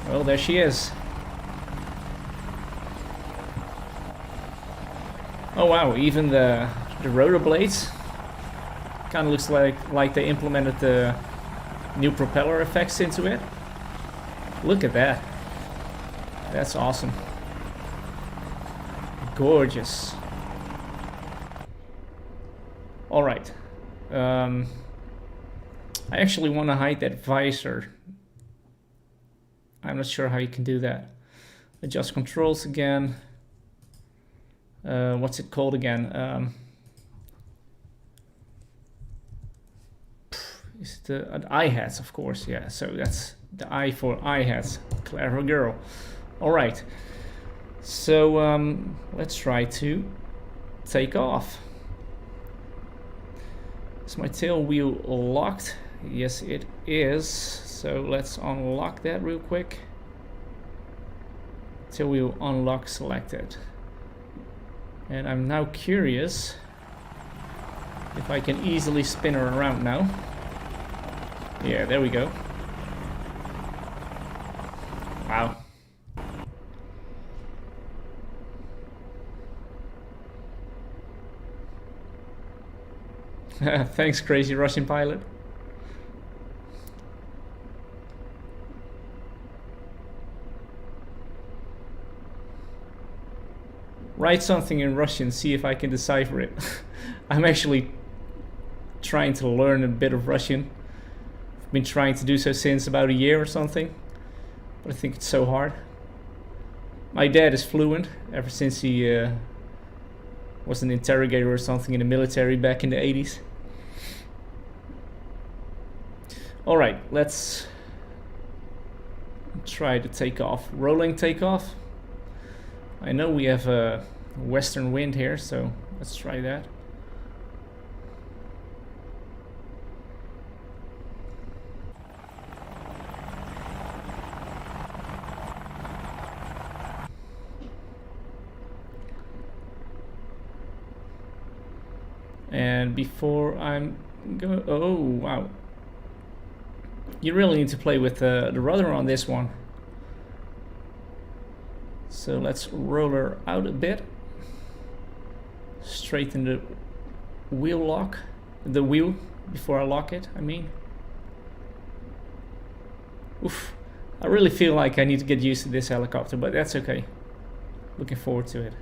Well, there she is. Oh wow, even the rotor blades kind of looks like they implemented the new propeller effects into it. Look at that. That's awesome. Gorgeous. All right. I actually want to hide that visor. I'm not sure how you can do that. Adjust controls again. What's it called again? Is the eye hats, of course. Yeah, so that's the I for eye hats. Clever girl. All right. So let's try to take off. Is my tail wheel locked? Yes, it is. So let's unlock that real quick. Tail wheel unlock selected. And I'm now curious if I can easily spin her around now. Yeah, there we go. Wow. Thanks, crazy Russian pilot. Write something in Russian, see if I can decipher it. I'm actually trying to learn a bit of Russian. I've been trying to do so since about a year or something, but I think it's so hard. My dad is fluent ever since he was an interrogator or something in the military back in the 80s. All right, let's try to take off. Rolling takeoff. I know we have a western wind here, so let's try that. And before I'm go, oh wow, you really need to play with the rudder on this one. So let's roll her out a bit. Straighten the wheel lock, the wheel before I lock it, I mean. Oof, I really feel like I need to get used to this helicopter, but that's okay. Looking forward to it.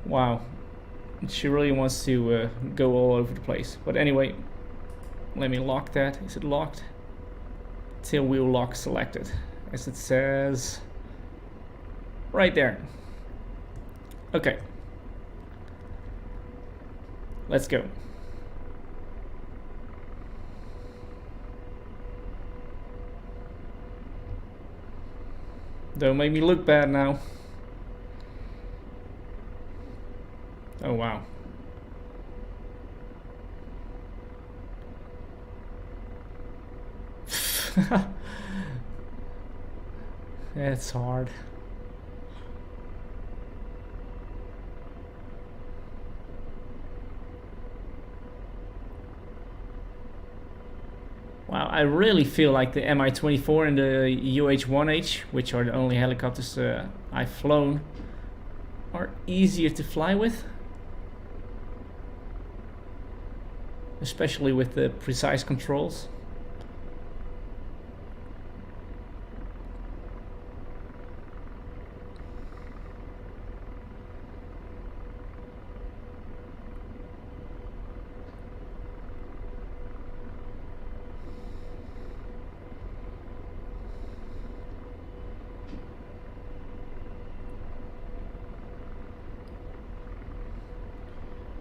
Wow, she really wants to go all over the place. But anyway, let me lock that. Is it locked? Tail wheel lock selected, as it says right there. Okay, let's go. Don't make me look bad now. Oh wow. It's hard. Wow, I really feel like the Mi-24 and the UH-1H, which are the only helicopters I've flown, are easier to fly with. Especially with the precise controls.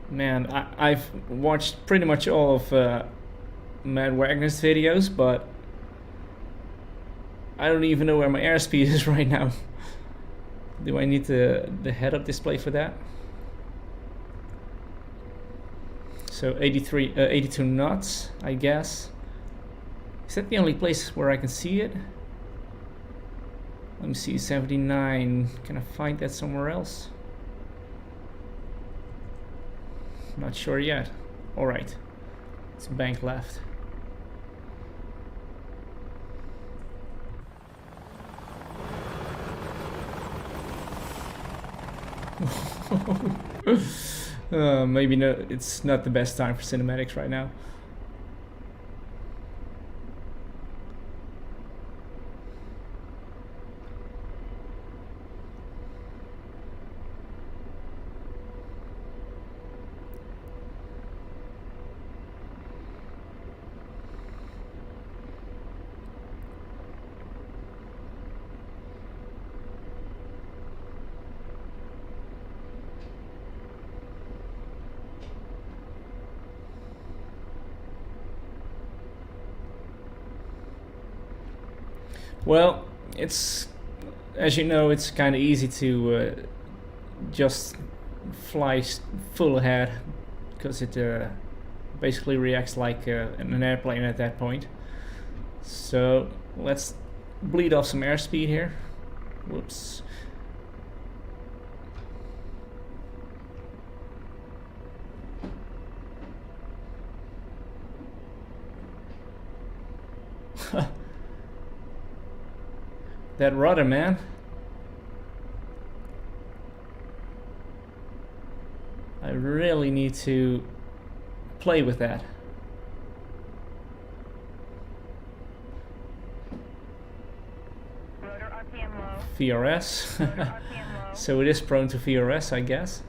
Man, I've watched pretty much all of Matt Wagner's videos, but I don't even know where my airspeed is right now. Do I need the head-up display for that? So 82 knots, I guess. Is that the only place where I can see it? Let me see, 79. Can I find that somewhere else? Not sure yet. All right, It's bank left. Maybe no, it's not the best time for cinematics right now. Well, it's, as you know, it's kind of easy to just fly full ahead because it basically reacts like an airplane at that point. So let's bleed off some airspeed here. Whoops. That rudder, man. I really need to play with that. Rotor RPM low. VRS. Rotor RPM low. So it is prone to VRS, I guess.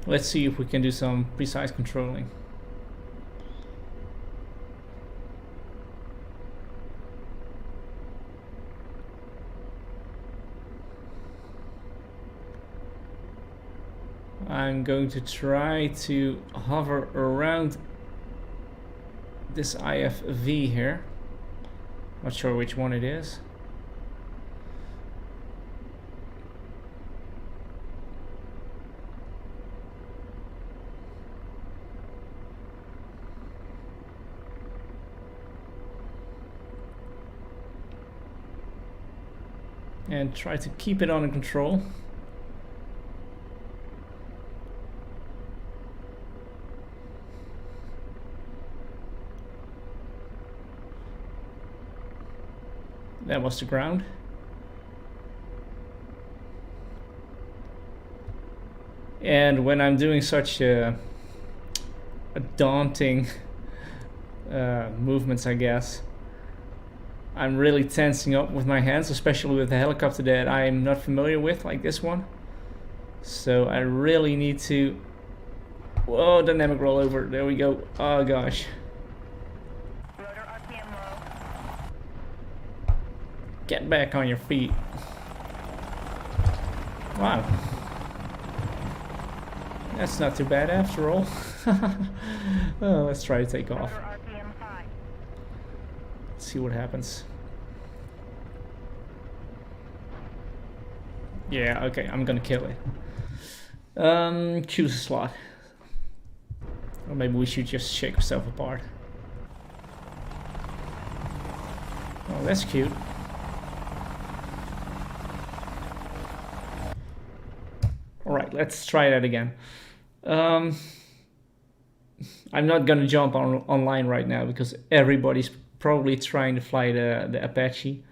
Let's see if we can do some precise controlling. I'm going to try to hover around this IFV here. Not sure which one it is. And try to keep it under control. That was the ground. And when I'm doing such a daunting movements, I guess, I'm really tensing up with my hands, especially with a helicopter that I'm not familiar with, like this one. So I really need to... Whoa, dynamic rollover. There we go. Oh gosh. Rotor RPM low. Get back on your feet. Wow. That's not too bad after all. Oh, let's try to take off. Rotor RPM high. See what happens. Yeah, okay, I'm gonna kill it. Choose a slot. Or maybe we should just shake ourselves apart. Oh, that's cute. Alright, let's try that again. I'm not gonna jump online right now because everybody's probably trying to fly the Apache,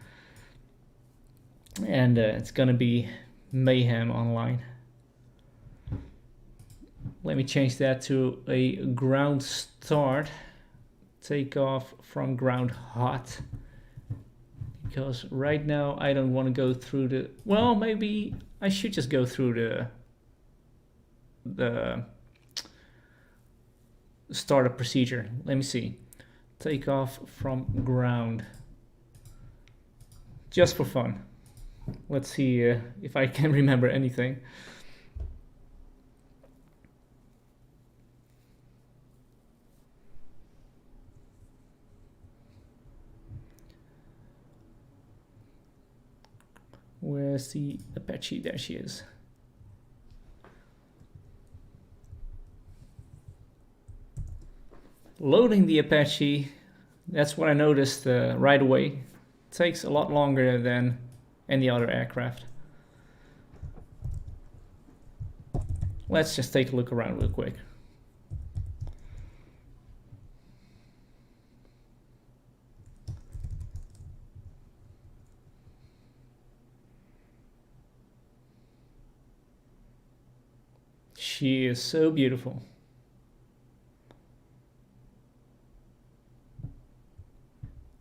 and it's gonna be mayhem online. Let me change that to a ground start. Take off from ground hot, because right now I don't want to go through the... Well, maybe I should just go through the startup procedure. Let me see. Take off from ground. Just for fun. Let's see if I can remember anything. Where's the Apache? There she is. loading the Apache, that's what I noticed right away. It takes a lot longer than any other aircraft. Let's just take a look around real quick. She is so beautiful.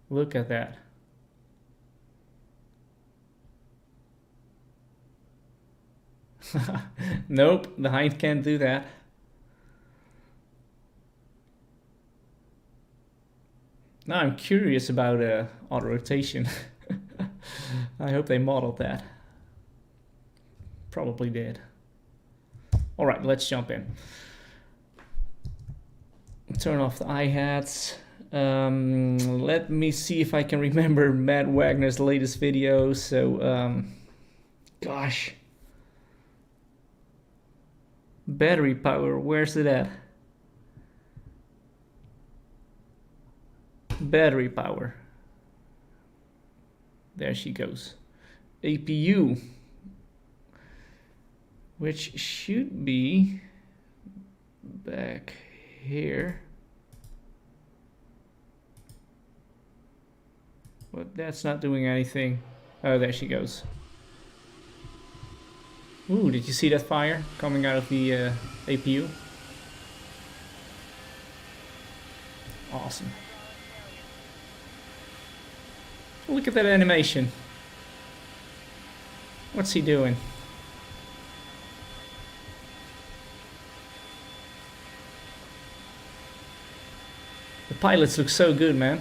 Look at that. Nope, the hind can't do that. Now I'm curious about auto rotation. I hope they modeled that. Probably did. All right, let's jump in. Turn off the hi-hats. Let me see if I can remember Matt Wagner's latest video. So, gosh. Battery power, where's it at? Battery power. There she goes. APU, which should be back here. But that's not doing anything. Oh, there she goes. Ooh, did you see that fire coming out of the APU? Awesome. Look at that animation. What's he doing? The pilots look so good, man.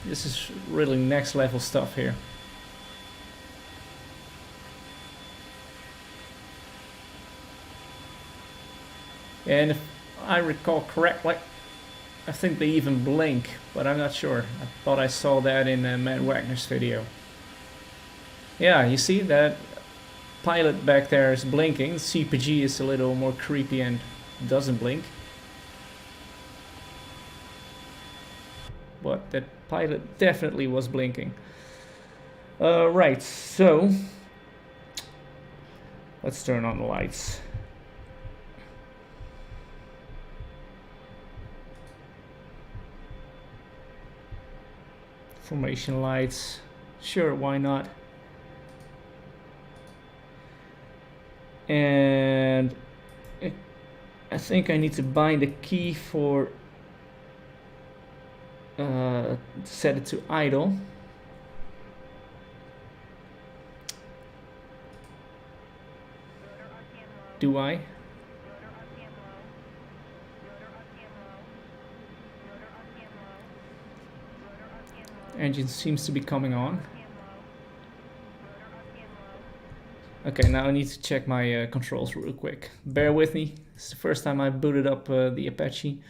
This is really next level stuff here. And if I recall correctly, I think they even blink, but I'm not sure. I thought I saw that in Matt Wagner's video. Yeah, you see that pilot back there is blinking. The CPG is a little more creepy and doesn't blink. But that pilot definitely was blinking. Right, so let's turn on the lights. Formation lights, sure, why not? And I think I need to bind a key for set it to idle. Do I? Engine seems to be coming on. Okay, now I need to check my controls real quick. Bear with me. It's the first time I booted up the Apache.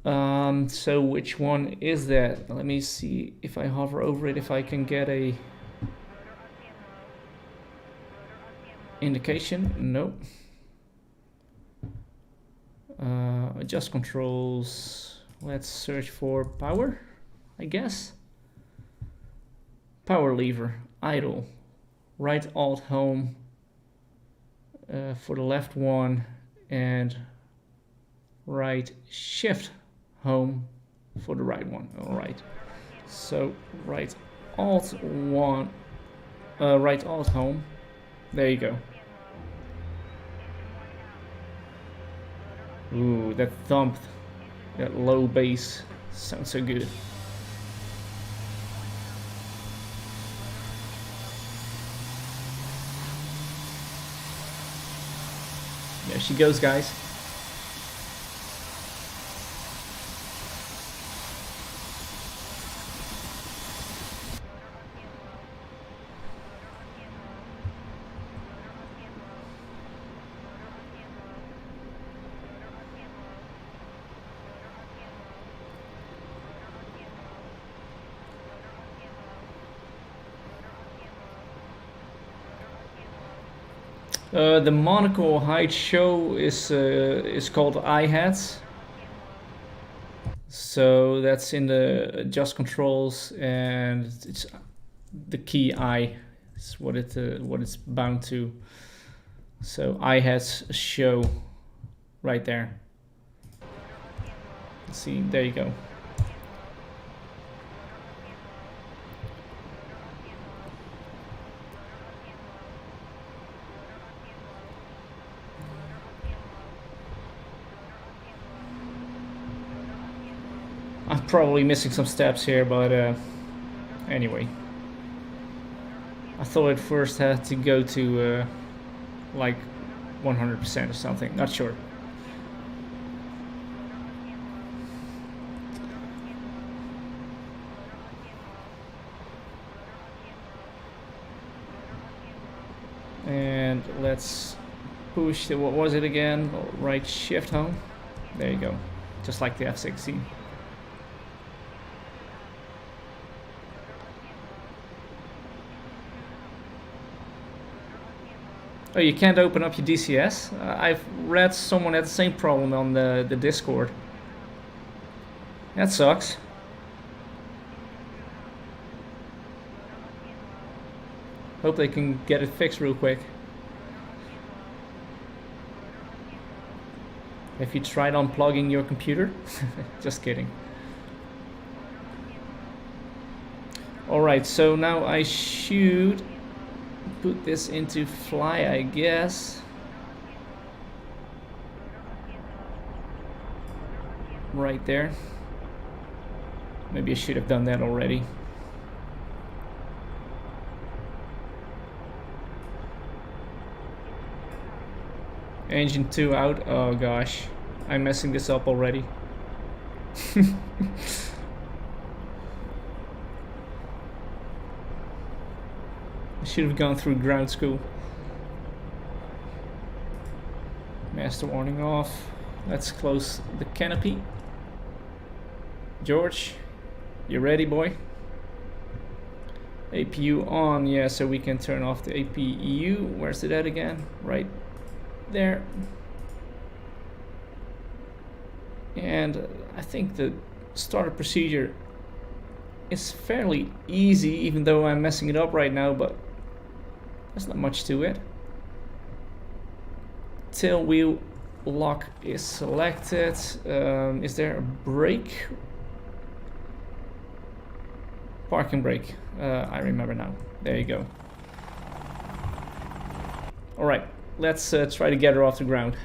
So which one is that? Let me see if I hover over it, if I can get a indication. Nope. Adjust controls. Let's search for power, I guess. Power lever, idle, right alt home for the left one, and right shift home for the right one. All right, so right alt one, right alt home. There you go. Ooh, that thump, that low bass sounds so good. There she goes, guys. The monocle height show is called IHAT. So that's in the adjust controls, and it's the key I is what it's bound to. So IHAT show right there. Let's see, there you go. I'm probably missing some steps here, but anyway. I thought it first had to go to like 100% or something, not sure. And let's push the, what was it again? Right shift home. There you go. Just like the F-16. Oh, you can't open up your DCS? I've read someone had the same problem on the Discord. That sucks. Hope they can get it fixed real quick. Have you tried unplugging your computer? Just kidding. Alright, so now I should put this into fly, I guess. Right there. Maybe I should have done that already. Engine 2 out. Oh gosh, I'm messing this up already. I should have gone through ground school. Master warning off. Let's close the canopy. George, you ready, boy? APU on, yeah, so we can turn off the APU. Where's it at again? Right there. And I think the startup procedure is fairly easy, even though I'm messing it up right now, but there's not much to it. Tail wheel lock is selected. Is there a brake? Parking brake. I remember now. There you go. Alright, let's try to get her off the ground.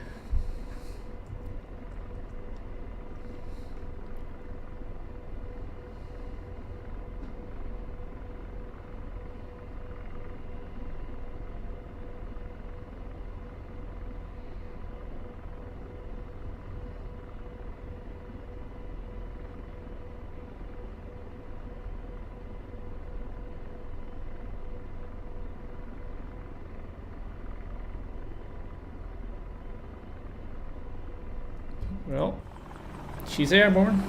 Well, she's airborne.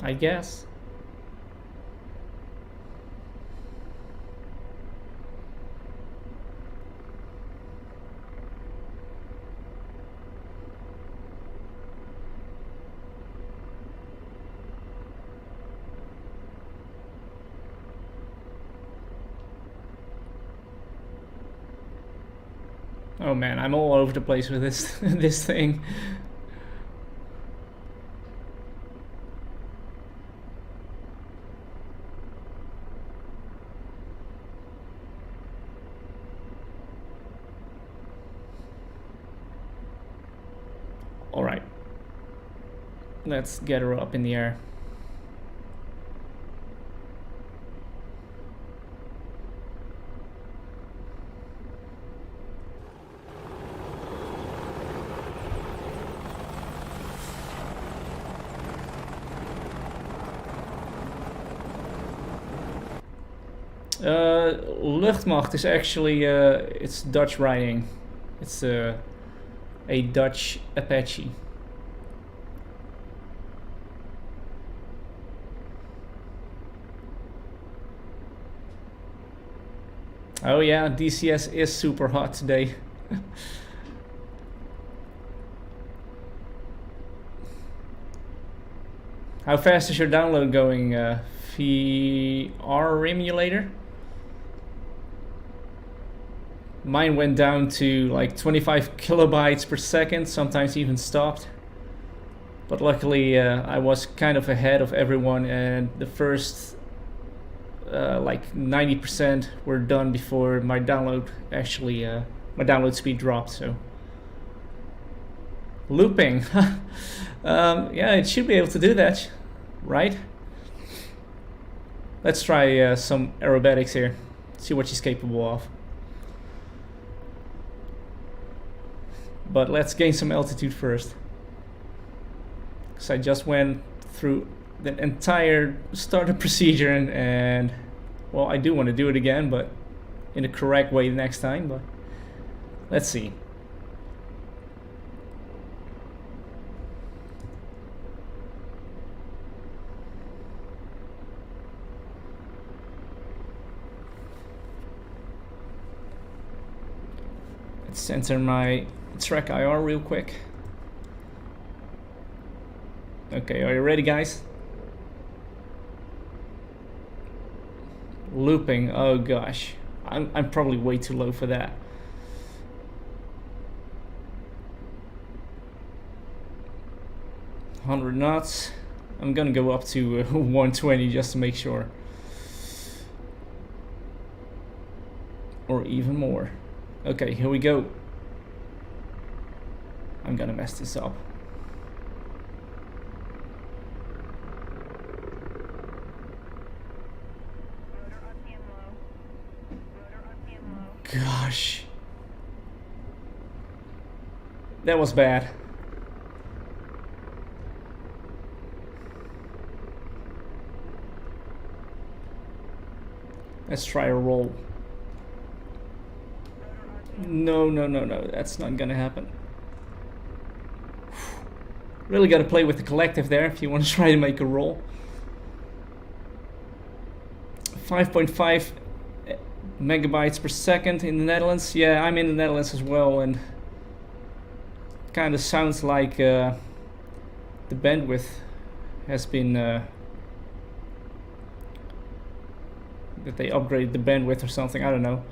I guess. Oh man, I'm all over the place with this this thing. All right. Let's get her up in the air. Luchtmacht is actually it's Dutch writing. It's a Dutch Apache. Oh yeah, DCS is super hot today. How fast is your download going, VR emulator? Mine went down to like 25 kilobytes per second, sometimes even stopped. But luckily I was kind of ahead of everyone, and the first like 90% were done before my download actually, my download speed dropped, so. Looping. Yeah, it should be able to do that, right? Let's try some aerobatics here, see what she's capable of. But let's gain some altitude first, because I just went through the entire startup procedure, and well, I do want to do it again, but in the correct way next time. But let's see. Let's enter my track IR real quick. Okay, are you ready, guys? Looping, oh gosh. I'm probably way too low for that. $100 knots. I'm gonna go up to 120 just to make sure. Or even more. Okay, here we go. I'm gonna mess this up. Gosh. That was bad. Let's try a roll. No, that's not gonna happen. Really gotta play with the collective there if you want to try to make a roll. 5.5 megabytes per second in the Netherlands. Yeah, I'm in the Netherlands as well, and kind of sounds like the bandwidth has been that they upgraded the bandwidth or something. I don't know.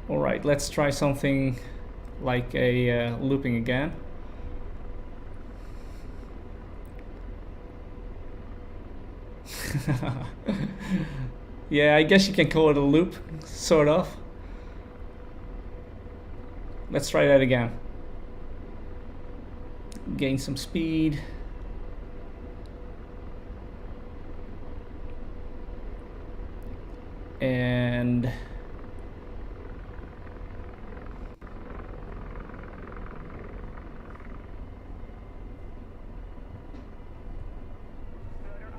Alright, let's try something like a looping again. Yeah, I guess you can call it a loop, sort of. Let's try that again. Gain some speed. And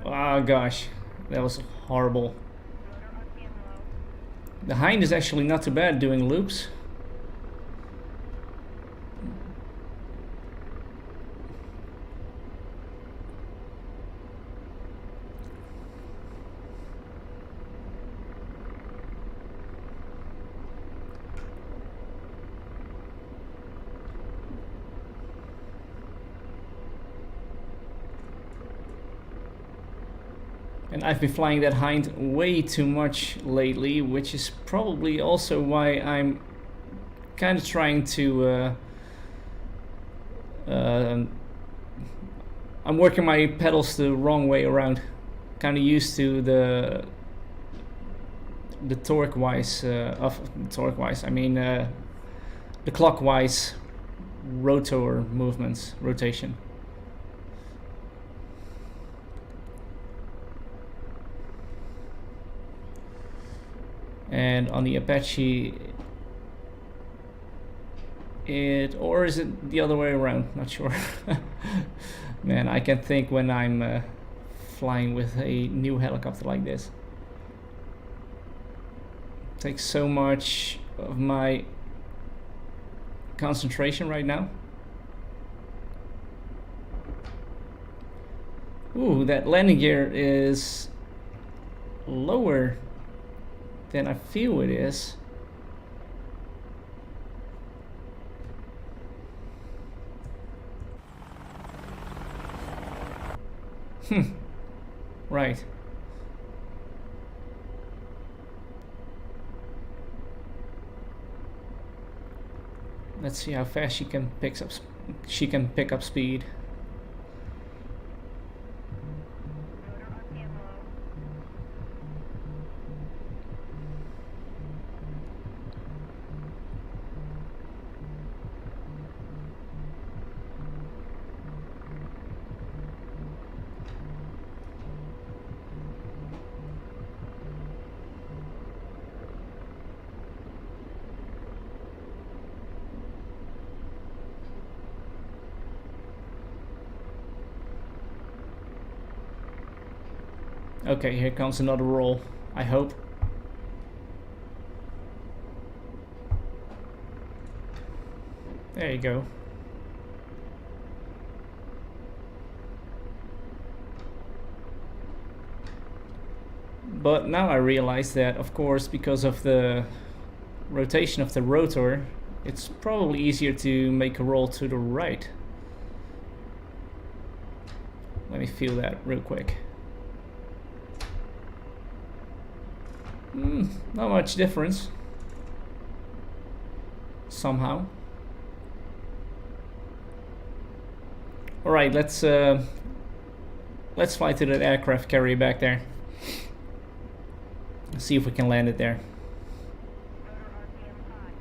oh gosh, that was horrible. The hind is actually not too bad doing loops. And I've been flying that hind way too much lately, which is probably also why I'm kind of trying to I'm working my pedals the wrong way around. Kind of used to the torque-wise I mean the clockwise rotor movements, rotation. And on the Apache, or is it the other way around? Not sure. Man, I can think when I'm flying with a new helicopter like this. It takes so much of my concentration right now. Ooh, that landing gear is lower than I feel it is. Right. Let's see how fast she can pick up speed. Rotor RPM low. Okay, here comes another roll, I hope. There you go. But now I realize that, of course, because of the rotation of the rotor, it's probably easier to make a roll to the right. Let me feel that real quick. Not much difference. Somehow. All right, let's fly to that aircraft carrier back there. See if we can land it there. Rotor RPM high.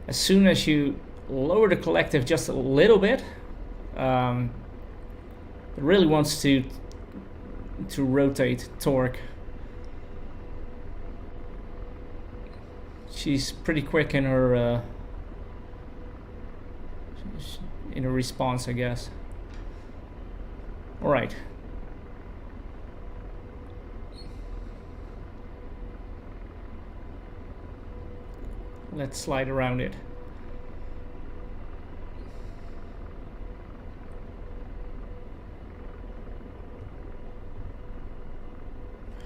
As soon as you lower the collective just a little bit, it really wants to rotate torque. She's pretty quick in her response, I guess. All right. Let's slide around it.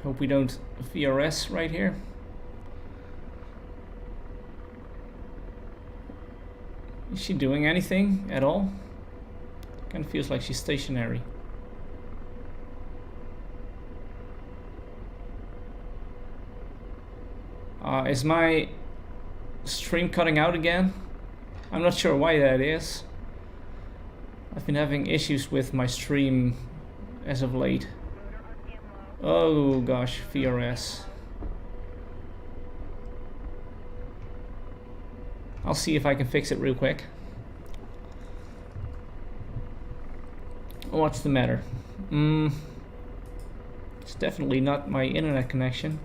Hope we don't VRS right here. Is she doing anything at all? Kind of feels like she's stationary. Is my stream cutting out again? I'm not sure why that is. I've been having issues with my stream as of late. Rotor RPM low. Oh gosh, VRS. I'll see if I can fix it real quick. What's the matter? It's definitely not my internet connection.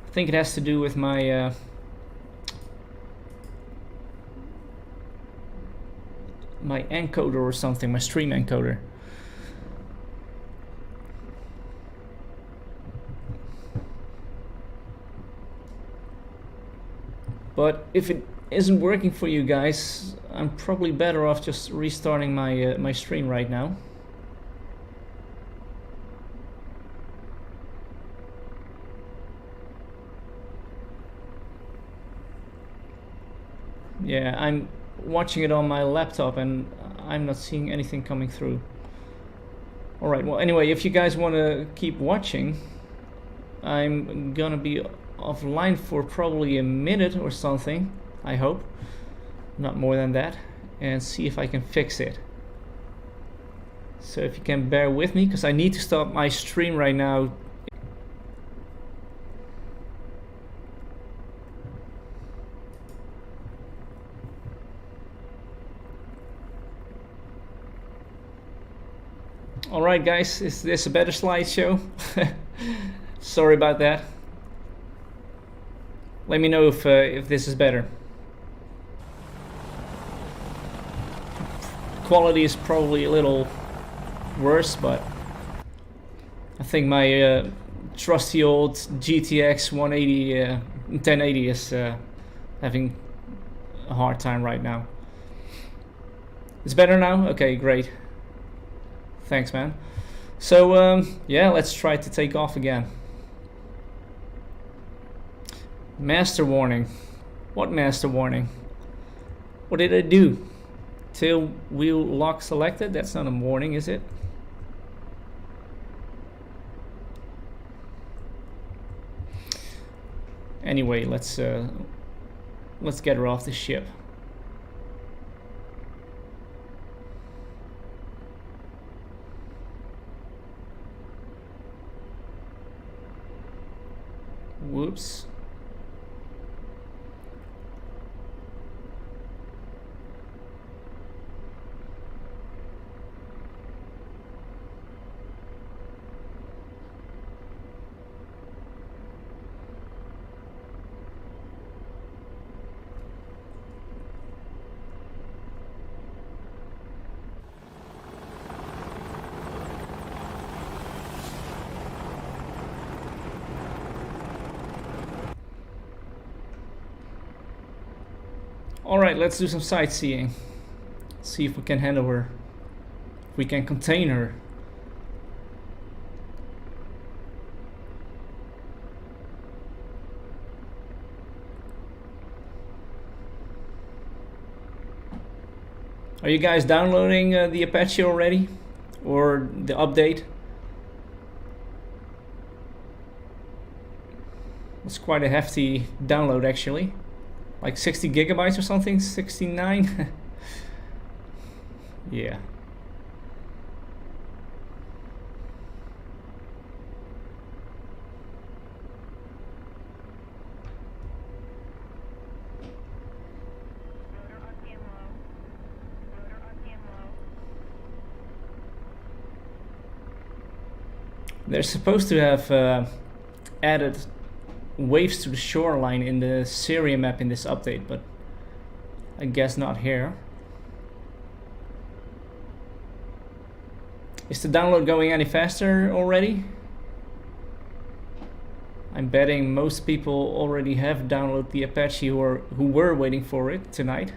I think it has to do with my my encoder or something, my stream encoder. But if it isn't working for you guys, I'm probably better off just restarting my my stream right now. Yeah, I'm watching it on my laptop and I'm not seeing anything coming through. Alright, well anyway, if you guys want to keep watching, I'm gonna be offline for probably a minute or something, I hope. Not more than that. And see if I can fix it. So if you can bear with me, because I need to stop my stream right now. Alright guys, is this a better slideshow? Sorry about that. Let me know if this is better. Quality is probably a little worse, but I think my trusty old GTX 1080 is having a hard time right now. It's better now? Okay, great. Thanks, man. So, yeah, let's try to take off again. Master warning. What master warning? What did I do? Tail wheel lock selected? That's not a warning, is it? Anyway, let's get her off the ship. Whoops. Alright, let's do some sightseeing. See if we can handle her. If we can contain her. Are you guys downloading the Apache already? Or the update? It's quite a hefty download actually. Like 60 gigabytes or something? 69? Yeah. Rotor RPM low. Rotor RPM low. They're supposed to have added waves to the shoreline in the Syria map in this update, but I guess not here. Is the download going any faster already? I'm betting most people already have downloaded the Apache who were waiting for it tonight.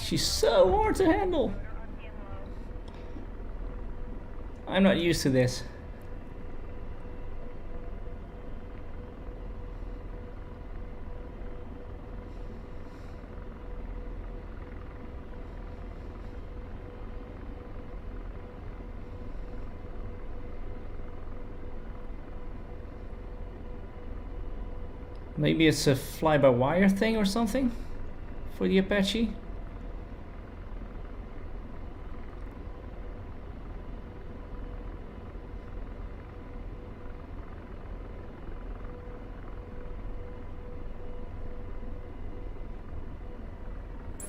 She's so hard to handle. I'm not used to this. Maybe it's a fly-by-wire thing or something for the Apache.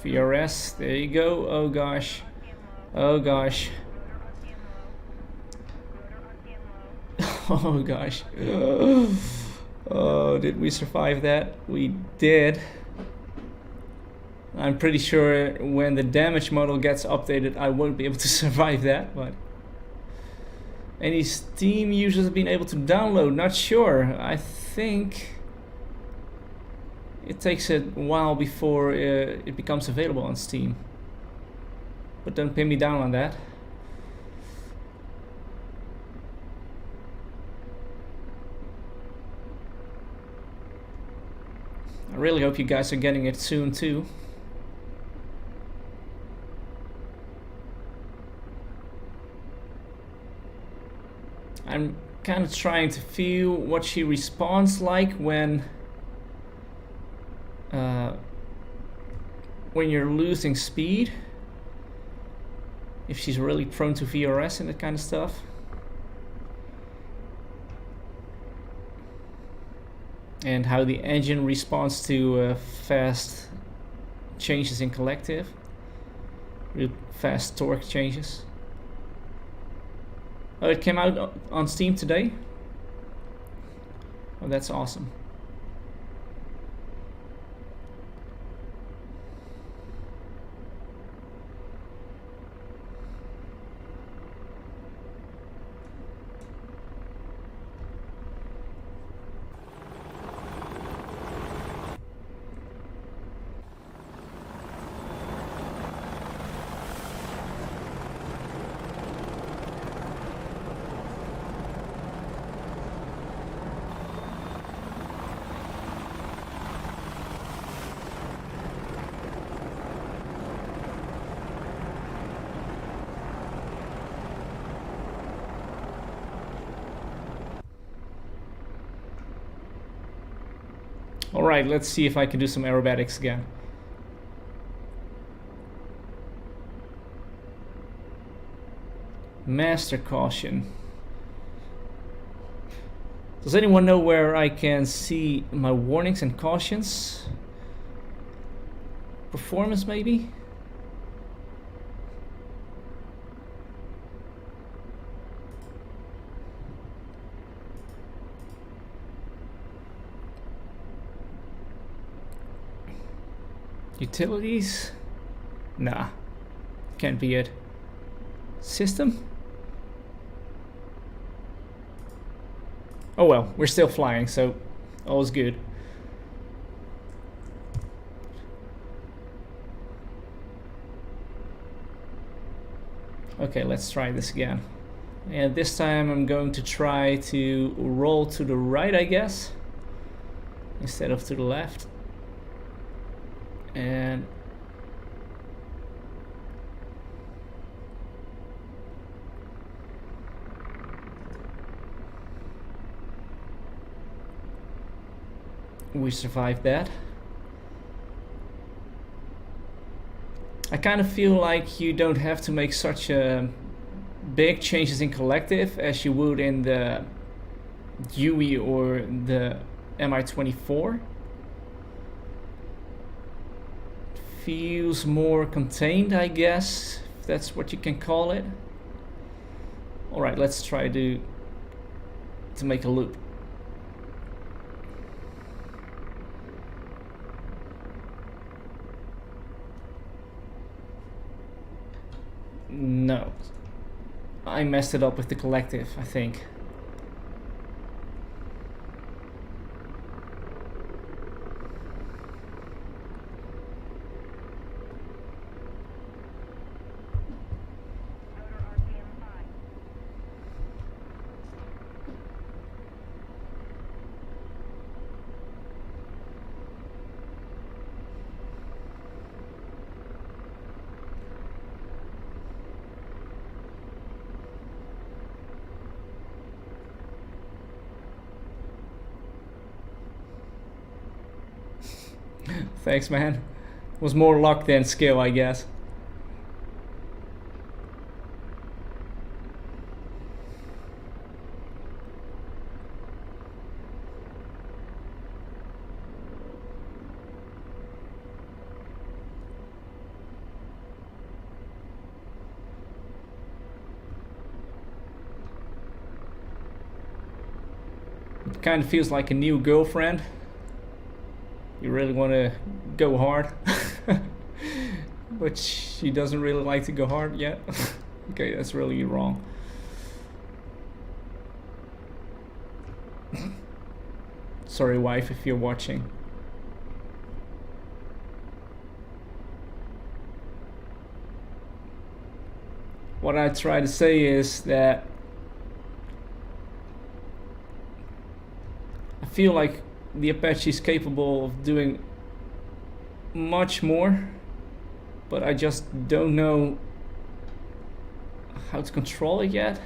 VRS, there you go. Oh gosh. Oh gosh. Oh gosh. Oh, did we survive that? We did. I'm pretty sure when the damage model gets updated I won't be able to survive that, but any Steam users have been able to download? Not sure. I think it takes a while before it becomes available on Steam. But don't pin me down on that. I really hope you guys are getting it soon too. I'm kind of trying to feel what she responds like when you're losing speed. If she's really prone to VRS and that kind of stuff. and how the engine responds to fast changes in collective, real fast torque changes. Oh, it came out on Steam today? Oh, that's awesome. Alright, let's see if I can do some aerobatics again. Master caution. Does anyone know where I can see my warnings and cautions? Performance maybe? Utilities? Nah, can't be it. System? Oh well, we're still flying, so all's good. Okay, let's try this again. And this time I'm going to try to roll to the right, I guess, instead of to the left. And we survived that. I kind of feel like you don't have to make such big changes in collective as you would in the Dewey or the Mi-24. Feels more contained, I guess, if that's what you can call it. Alright, let's try to make a loop. No, I messed it up with the collective, I think. Outer RPM 5. Thanks, man. Was more luck than skill, I guess. It kind of feels like a new girlfriend. You really want to go hard, but she doesn't really like to go hard yet. Okay, that's really wrong. Sorry, wife, if you're watching. What I try to say is that I feel like the Apache is capable of doing much more, but I just don't know how to control it yet.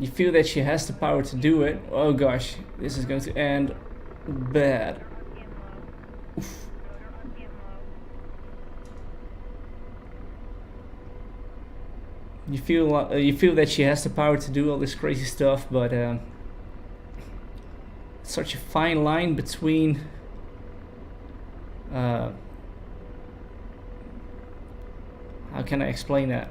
You feel that she has the power to do it. Oh gosh, this is going to end bad. RPM low. Oof. Rotor RPM low. You feel that she has the power to do all this crazy stuff, but such a fine line between how can I explain that?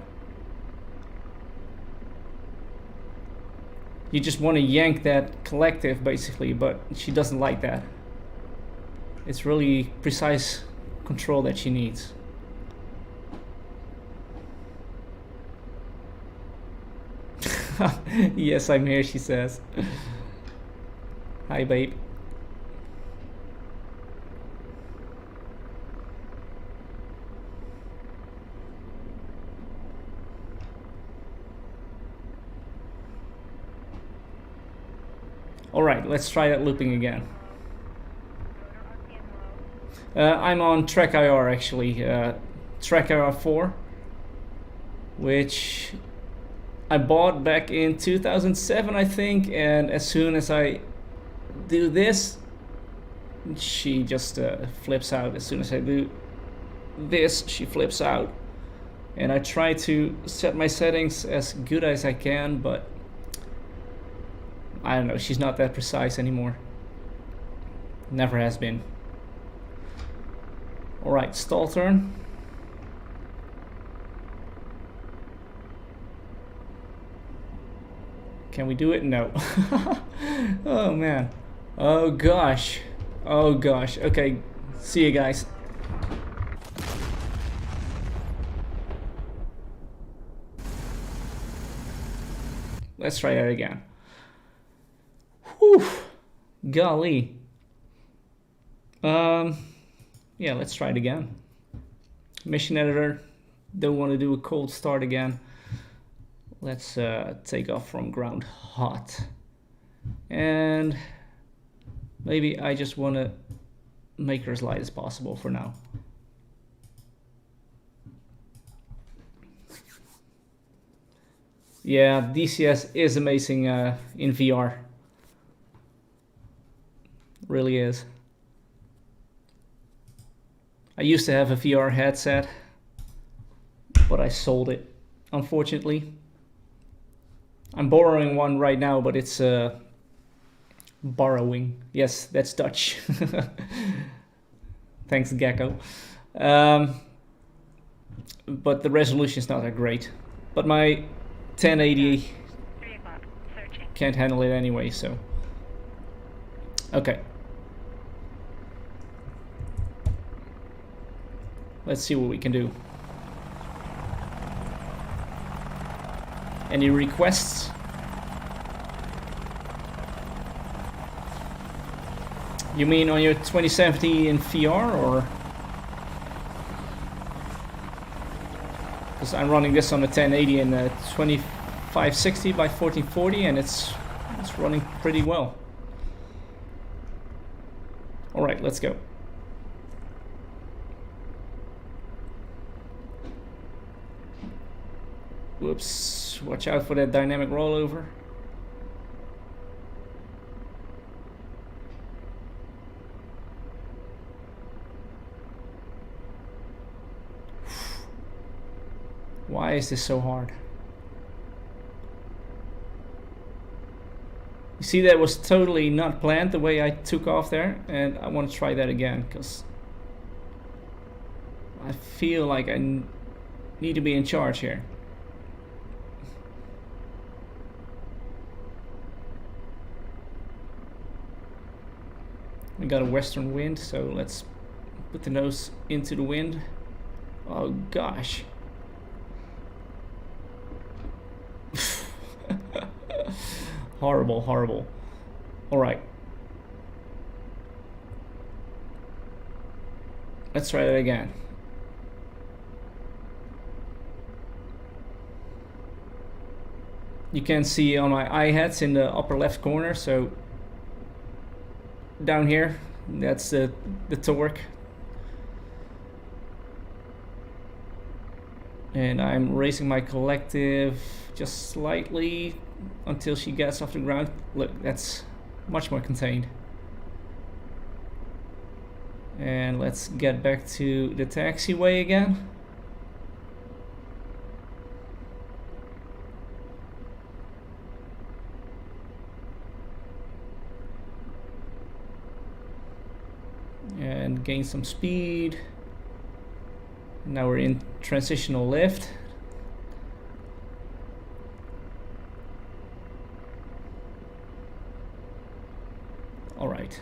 You just want to yank that collective basically, but she doesn't like that. It's really precise control that she needs. Yes, I'm here, she says. Hi, babe. Alright, let's try that looping again. I'm on track IR actually, track IR 4, which I bought back in 2007 I think, and as soon as I do this, she just flips out. As soon as I do this, she flips out. And I try to set my settings as good as I can, but I don't know, she's not that precise anymore. Never has been. Alright, stall turn. Can we do it? No. Oh man. Oh gosh. Oh gosh. Okay, see you guys. Let's try that again. Whew. Golly. Yeah, let's try it again. Mission editor. Don't want to do a cold start again. Let's take off from ground hot. And maybe I just want to make her as light as possible for now. Yeah, DCS is amazing in VR. Really is. I used to have a VR headset, but I sold it, unfortunately. I'm borrowing one right now, but it's borrowing. Yes, that's Dutch. Thanks, Gecko. But the resolution is not that great. But my 1080 can't handle it anyway, so. Okay. Let's see what we can do. Any requests? You mean on your 2070 in VR, or? Because I'm running this on a 1080 and a 2560 by 1440, and it's running pretty well. All right, let's go. Whoops, watch out for that dynamic rollover. Why is this so hard? You see, that was totally not planned the way I took off there, and I want to try that again because I feel like I need to be in charge here. We got a western wind, so let's put the nose into the wind. Oh gosh. Horrible, horrible. All right. Let's try that again. You can see on my I-hats in the upper left corner, so down here, that's the torque. And I'm raising my collective just slightly until she gets off the ground. Look, that's much more contained. And let's get back to the taxiway again. gain some speed. Now we're in transitional lift. All right.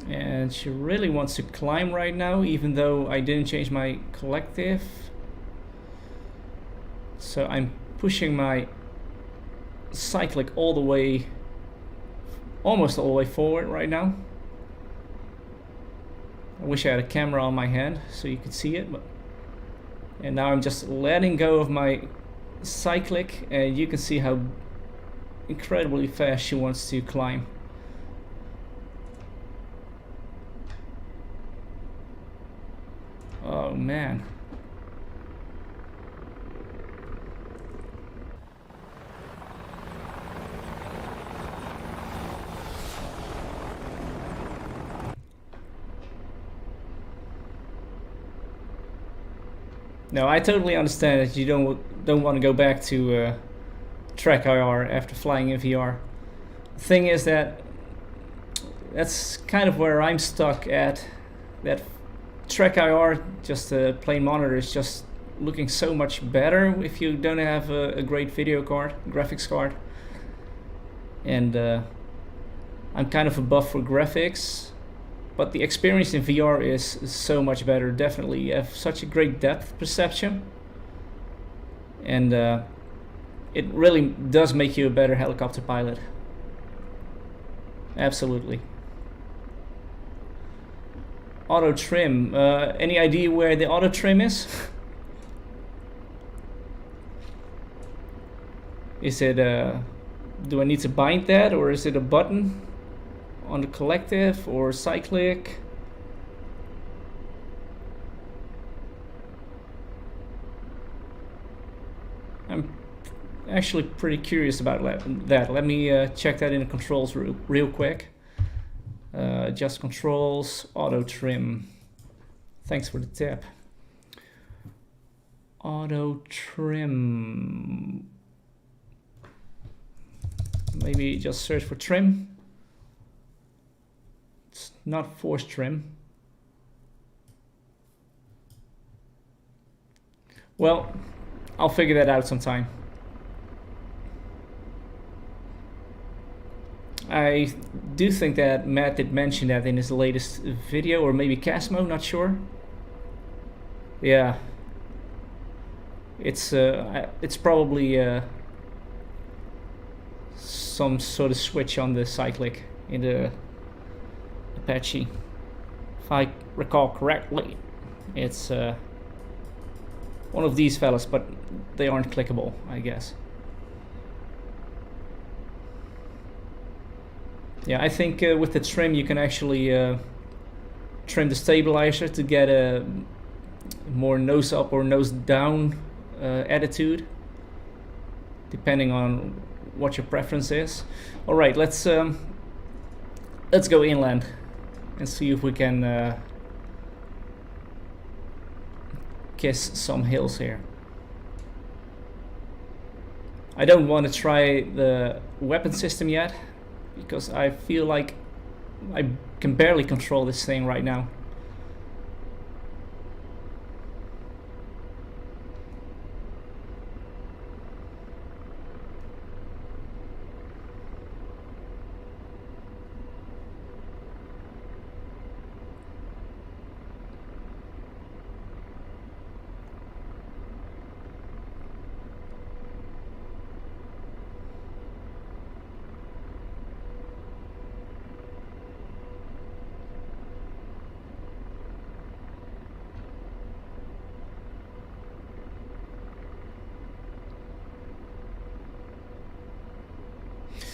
And she really wants to climb right now, even though I didn't change my collective. So I'm pushing my cyclic all the way, almost all the way forward right now. I wish I had a camera on my hand so you could see it, but and now I'm just letting go of my cyclic, and you can see how incredibly fast she wants to climb. Oh man. No, I totally understand that you don't want to go back to track IR after flying in VR. The thing is that that's kind of where I'm stuck at. That track IR, just a plain monitor, is just looking so much better if you don't have a great video card, graphics card. And I'm kind of a buff for graphics, but the experience in VR is so much better. Definitely, you have such a great depth perception, and it really does make you a better helicopter pilot. Absolutely. Auto trim. Any idea where the auto trim is? Is it do I need to bind that, or is it a button on the collective or cyclic? I'm actually pretty curious about that. Let me check that in the controls real quick. Adjust controls, auto trim. Thanks for the tip. Auto trim. Maybe just search for trim. It's not force trim. Well, I'll figure that out sometime. I do think that Matt did mention that in his latest video, or maybe Casmo, not sure. Yeah, it's probably some sort of switch on the cyclic in the Apache. If I recall correctly, it's one of these fellas, but they aren't clickable, I guess. Yeah, I think with the trim you can actually trim the stabilizer to get a more nose up or nose down attitude, depending on what your preference is. All right, let's go inland and see if we can kiss some hills here. I don't want to try the weapon system yet, because I feel like I can barely control this thing right now.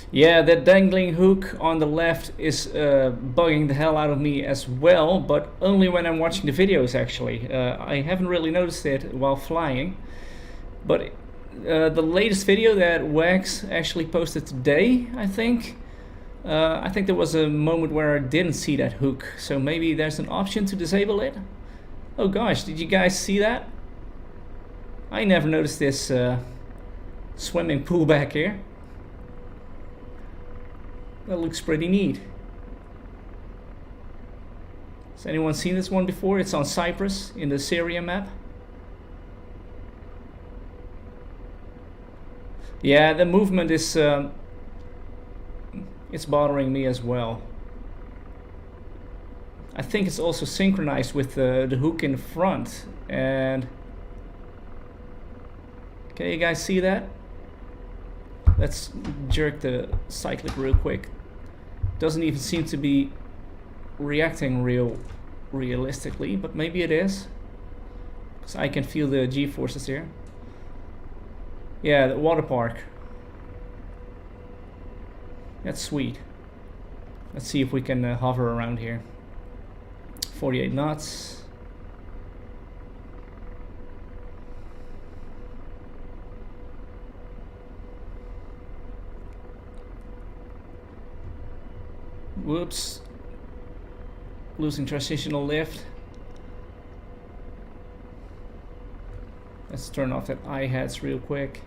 Yeah, that dangling hook on the left is bugging the hell out of me as well, but only when I'm watching the videos actually. I haven't really noticed it while flying, but the latest video that Wax actually posted today, I think. I think there was a moment where I didn't see that hook, so maybe there's an option to disable it. Oh gosh, did you guys see that? I never noticed this swimming pool back here. That looks pretty neat. Has anyone seen this one before? It's on Cyprus in the Syria map. Yeah, the movement is it's bothering me as well. I think it's also synchronized with the hook in the front. And can you guys see that? Let's jerk the cyclic real quick. Doesn't even seem to be reacting realistically, but maybe it is, because I can feel the G-forces here. Yeah, the water park. That's sweet. Let's see if we can hover around here. 48 knots. Whoops. Losing transitional lift. Let's turn off that I-hats real quick.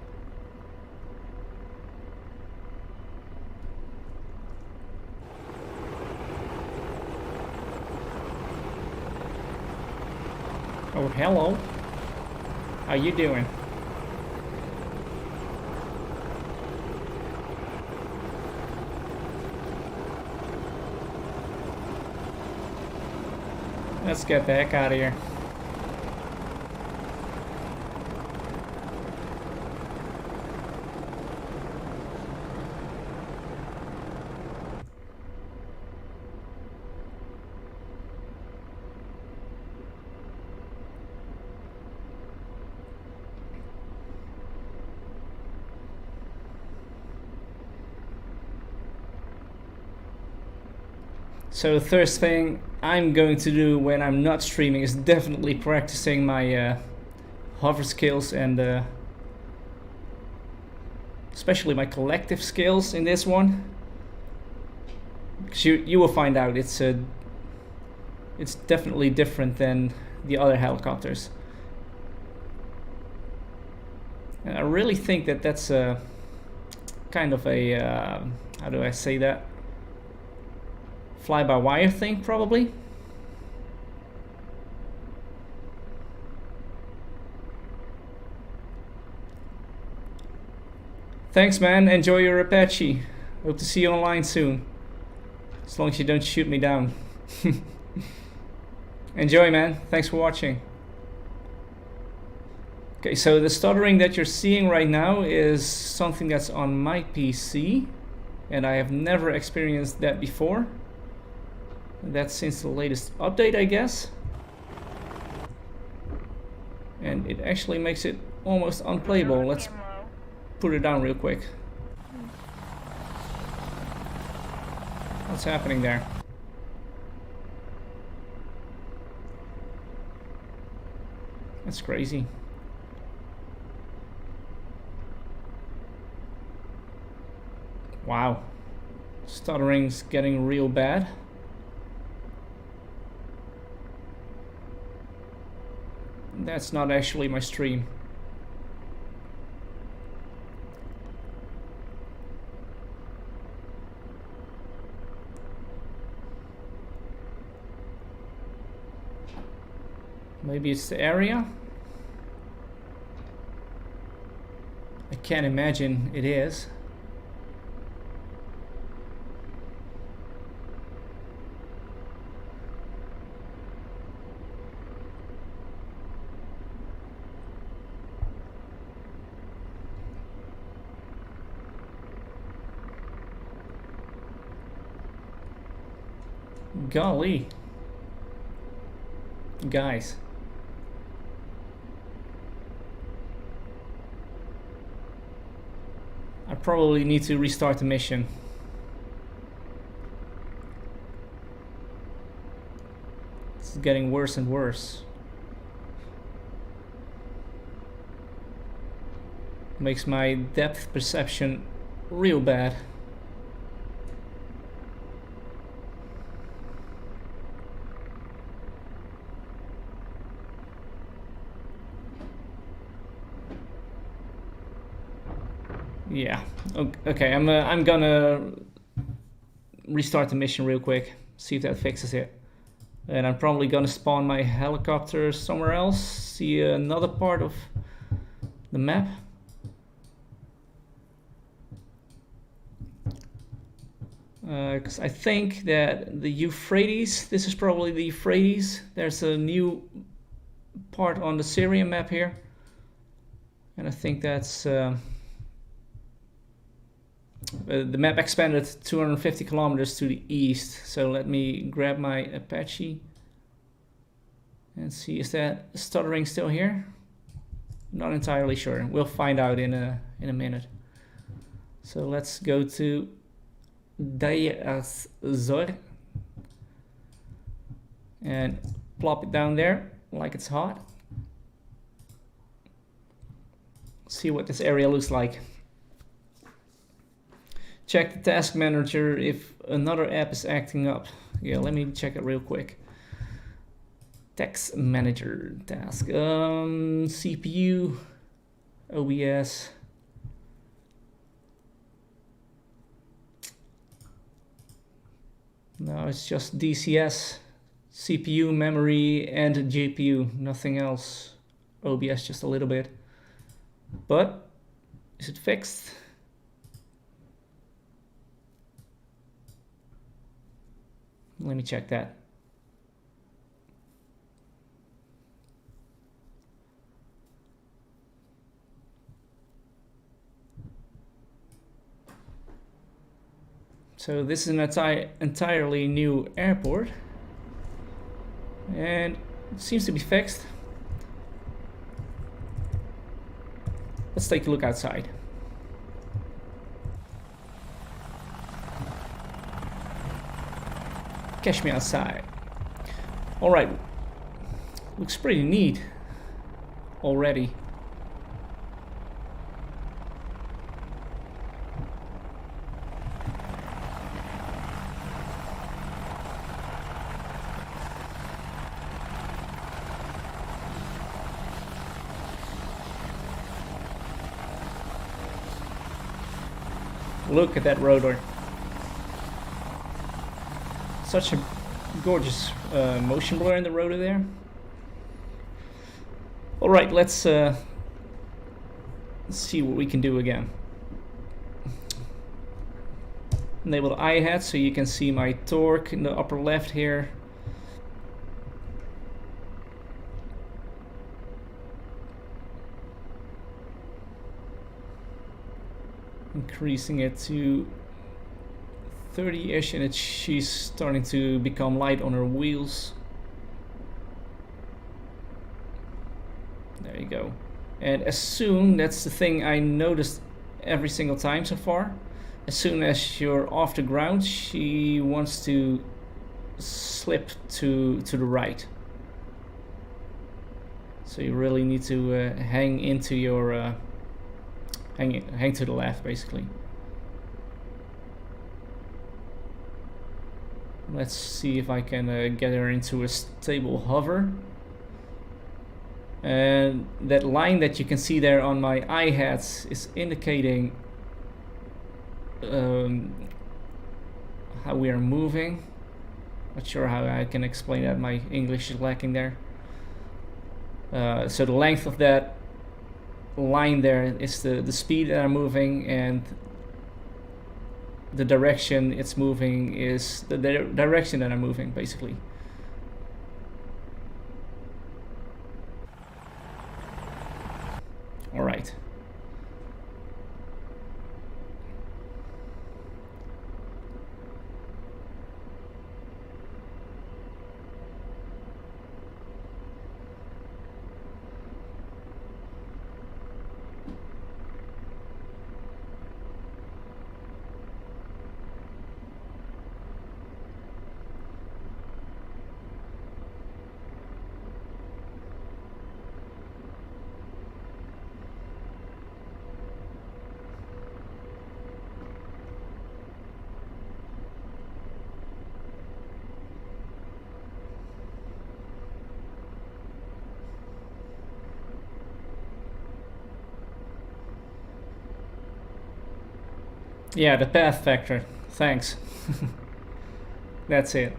Oh, hello. How you doing? Let's get the heck out of here. So the first thing I'm going to do when I'm not streaming is definitely practicing my hover skills and especially my collective skills in this one. Because you will find out it's definitely different than the other helicopters. And I really think that that's a kind of a how do I say that? Fly-by-wire thing, probably. Thanks, man. Enjoy your Apache. Hope to see you online soon. As long as you don't shoot me down. Enjoy, man. Thanks for watching. Okay, so the stuttering that you're seeing right now is something that's on my PC, and I have never experienced that before. That's since the latest update, I guess. And it actually makes it almost unplayable. Let's put it down real quick. What's happening there? That's crazy. Wow. Stuttering's getting real bad. That's not actually my stream. Maybe it's the area? I can't imagine it is. Golly. Guys. I probably need to restart the mission. It's getting worse and worse. Makes my depth perception real bad. Yeah. Okay. I'm gonna restart the mission real quick. See if that fixes it. And I'm probably gonna spawn my helicopter somewhere else. See another part of the map. Because I think that the Euphrates, this is probably the Euphrates. There's a new part on the Syrian map here. And I think that's... the map expanded 250 kilometers to the east. So let me grab my Apache and see, is that stuttering still here? Not entirely sure. We'll find out in a minute. So let's go to DCS World and plop it down there like it's hot. See what this area looks like. Check the task manager if another app is acting up. Yeah, let me check it real quick. Task manager task. CPU, OBS. No, it's just DCS, CPU, memory, and GPU. Nothing else. OBS just a little bit. But is it fixed? Let me check that. So this is an entirely new airport, and it seems to be fixed. Let's take a look outside. Catch me outside. All right, looks pretty neat already. Look at that rotor. Such a gorgeous motion blur in the rotor there. Alright, let's see what we can do again. Enable the I-hat so you can see my torque in the upper left here. Increasing it to 30-ish, and she's starting to become light on her wheels. There you go. And as soon, that's the thing I noticed every single time so far, as soon as you're off the ground, she wants to slip to the right. So you really need to hang into your hang to the left, basically. Let's see if I can get her into a stable hover. And that line that you can see there on my I-hats is indicating how we are moving. Not sure how I can explain that, my English is lacking there. So the length of that line there is the speed that I'm moving, and the direction it's moving is the direction that I'm moving, basically. All right. Yeah, the path factor. Thanks. That's it.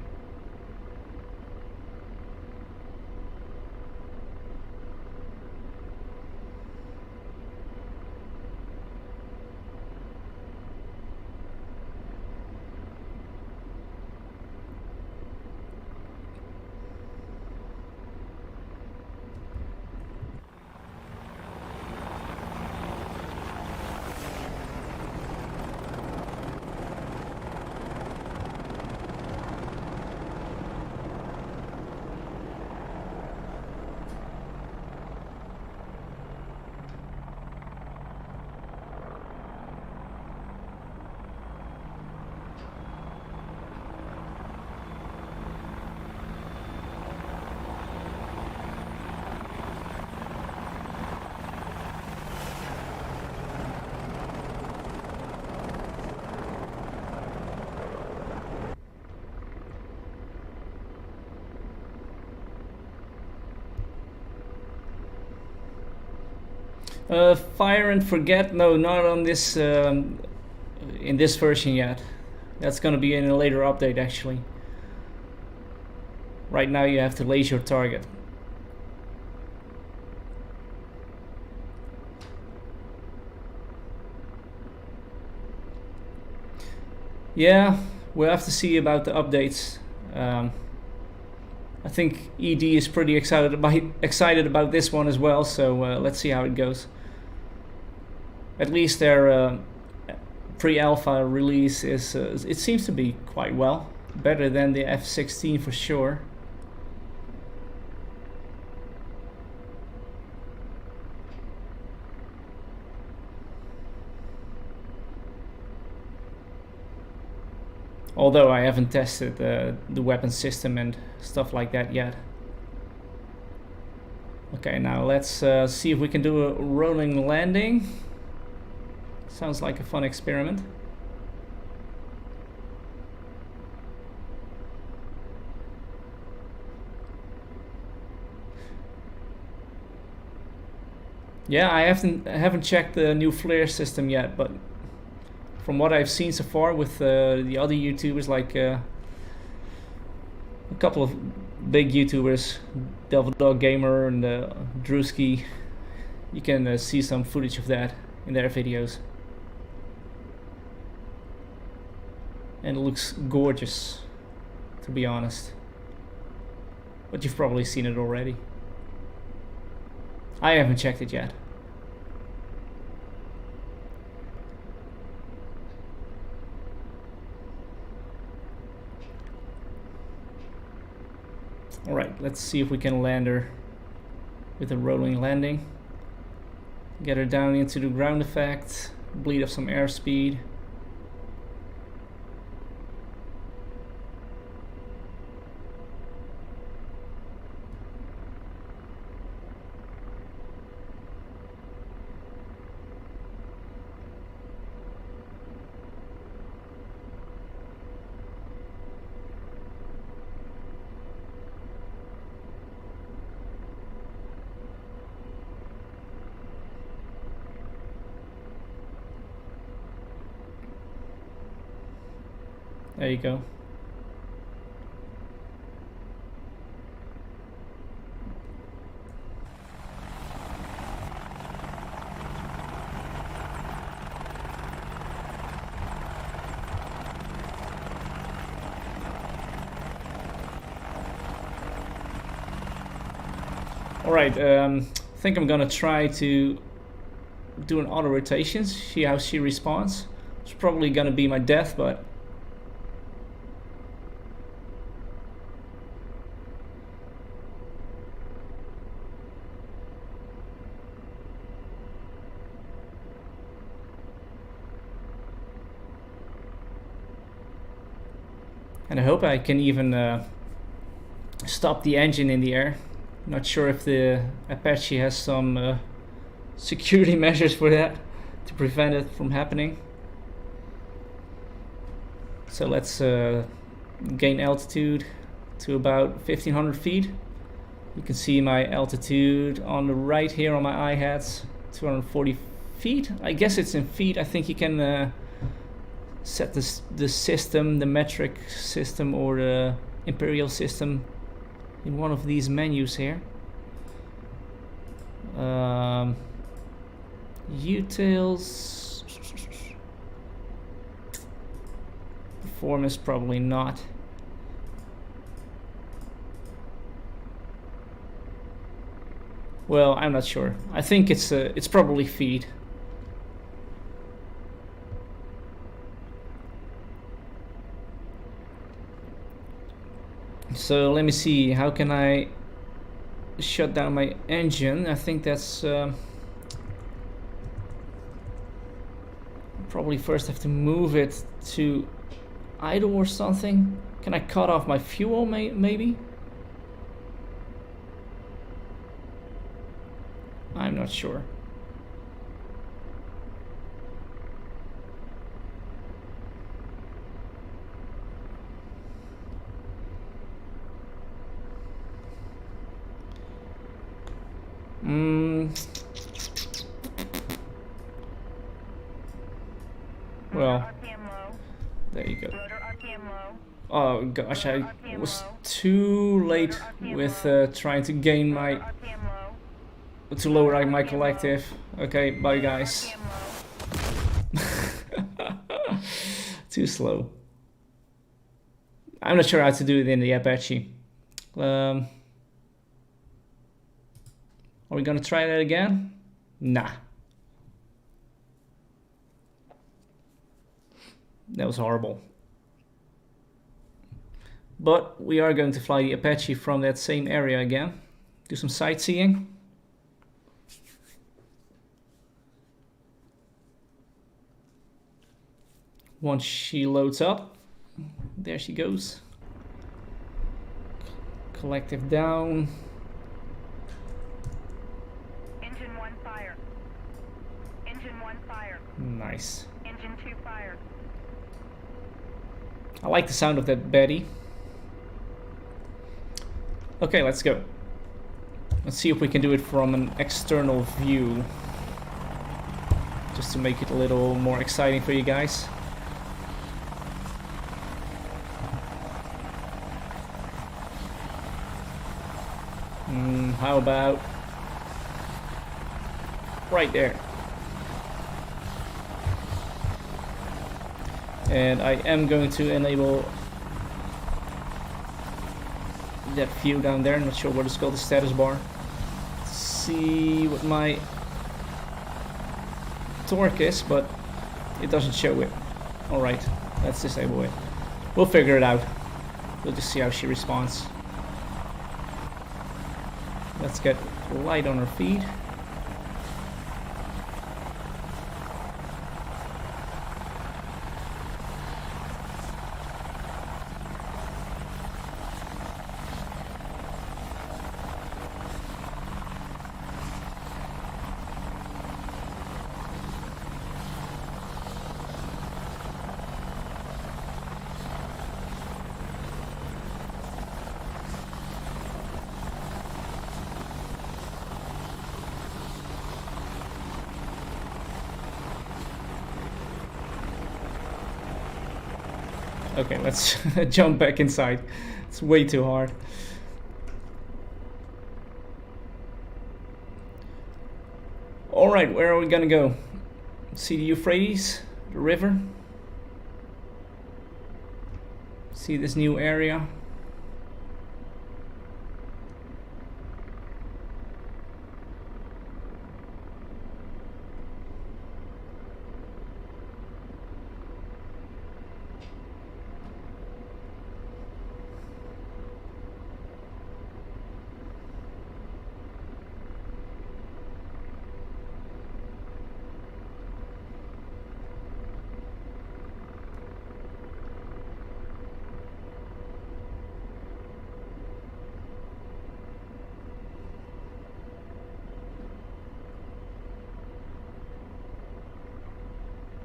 Fire and forget? No, not on this in this version yet. That's gonna be in a later update actually. Right now you have to laser your target. Yeah, we'll have to see about the updates. I think ED is pretty excited about this one as well, so let's see how it goes. At least their pre-alpha release is it seems to be quite well, better than the F-16 for sure. Although I haven't tested the weapon system and stuff like that yet. Okay, now let's see if we can do a rolling landing. Sounds like a fun experiment. Yeah, I haven't checked the new flare system yet, but from what I've seen so far with the other YouTubers, like a couple of big YouTubers, Devil Dog Gamer and Drewski, you can see some footage of that in their videos. And it looks gorgeous, to be honest. But you've probably seen it already. I haven't checked it yet. Alright, let's see if we can land her with a rolling landing. Get her down into the ground effect, bleed off some airspeed. There you go. Alright, I think I'm gonna try to do an auto rotation, see how she responds. It's probably gonna be my death, but and I hope I can even stop the engine in the air. Not sure if the Apache has some security measures for that to prevent it from happening. So let's gain altitude to about 1500 feet. You can see my altitude on the right here on my iHats, 240 feet. I guess it's in feet. I think you can set the system, the metric system or the imperial system in one of these menus here. Utils, performance probably not. Well, I'm not sure. I think it's probably feed. So let me see, how can I shut down my engine? I think that's probably first have to move it to idle or something. Can I cut off my fuel maybe? I'm not sure. Well, there you go. Oh gosh, I was too late with trying to gain my... to lower my collective. Okay, bye guys. Too slow. I'm not sure how to do it in the Apache. Are we gonna try that again? Nah. That was horrible. But we are going to fly the Apache from that same area again. Do some sightseeing. Once she loads up, there she goes. Collective down. Engine 1 fire. Engine 1 fire. Nice. Engine 2 fire. I like the sound of that Betty. Okay, let's go. Let's see if we can do it from an external view. Just to make it a little more exciting for you guys. How about right there? And I am going to enable that view down there. I'm not sure what it's called, the status bar. Let's see what my torque is, but it doesn't show it. Alright, let's disable it. We'll figure it out. We'll just see how she responds. Let's get light on her feed. Okay, let's jump back inside. It's way too hard. Alright, where are we gonna go? See the Euphrates, the river. See this new area.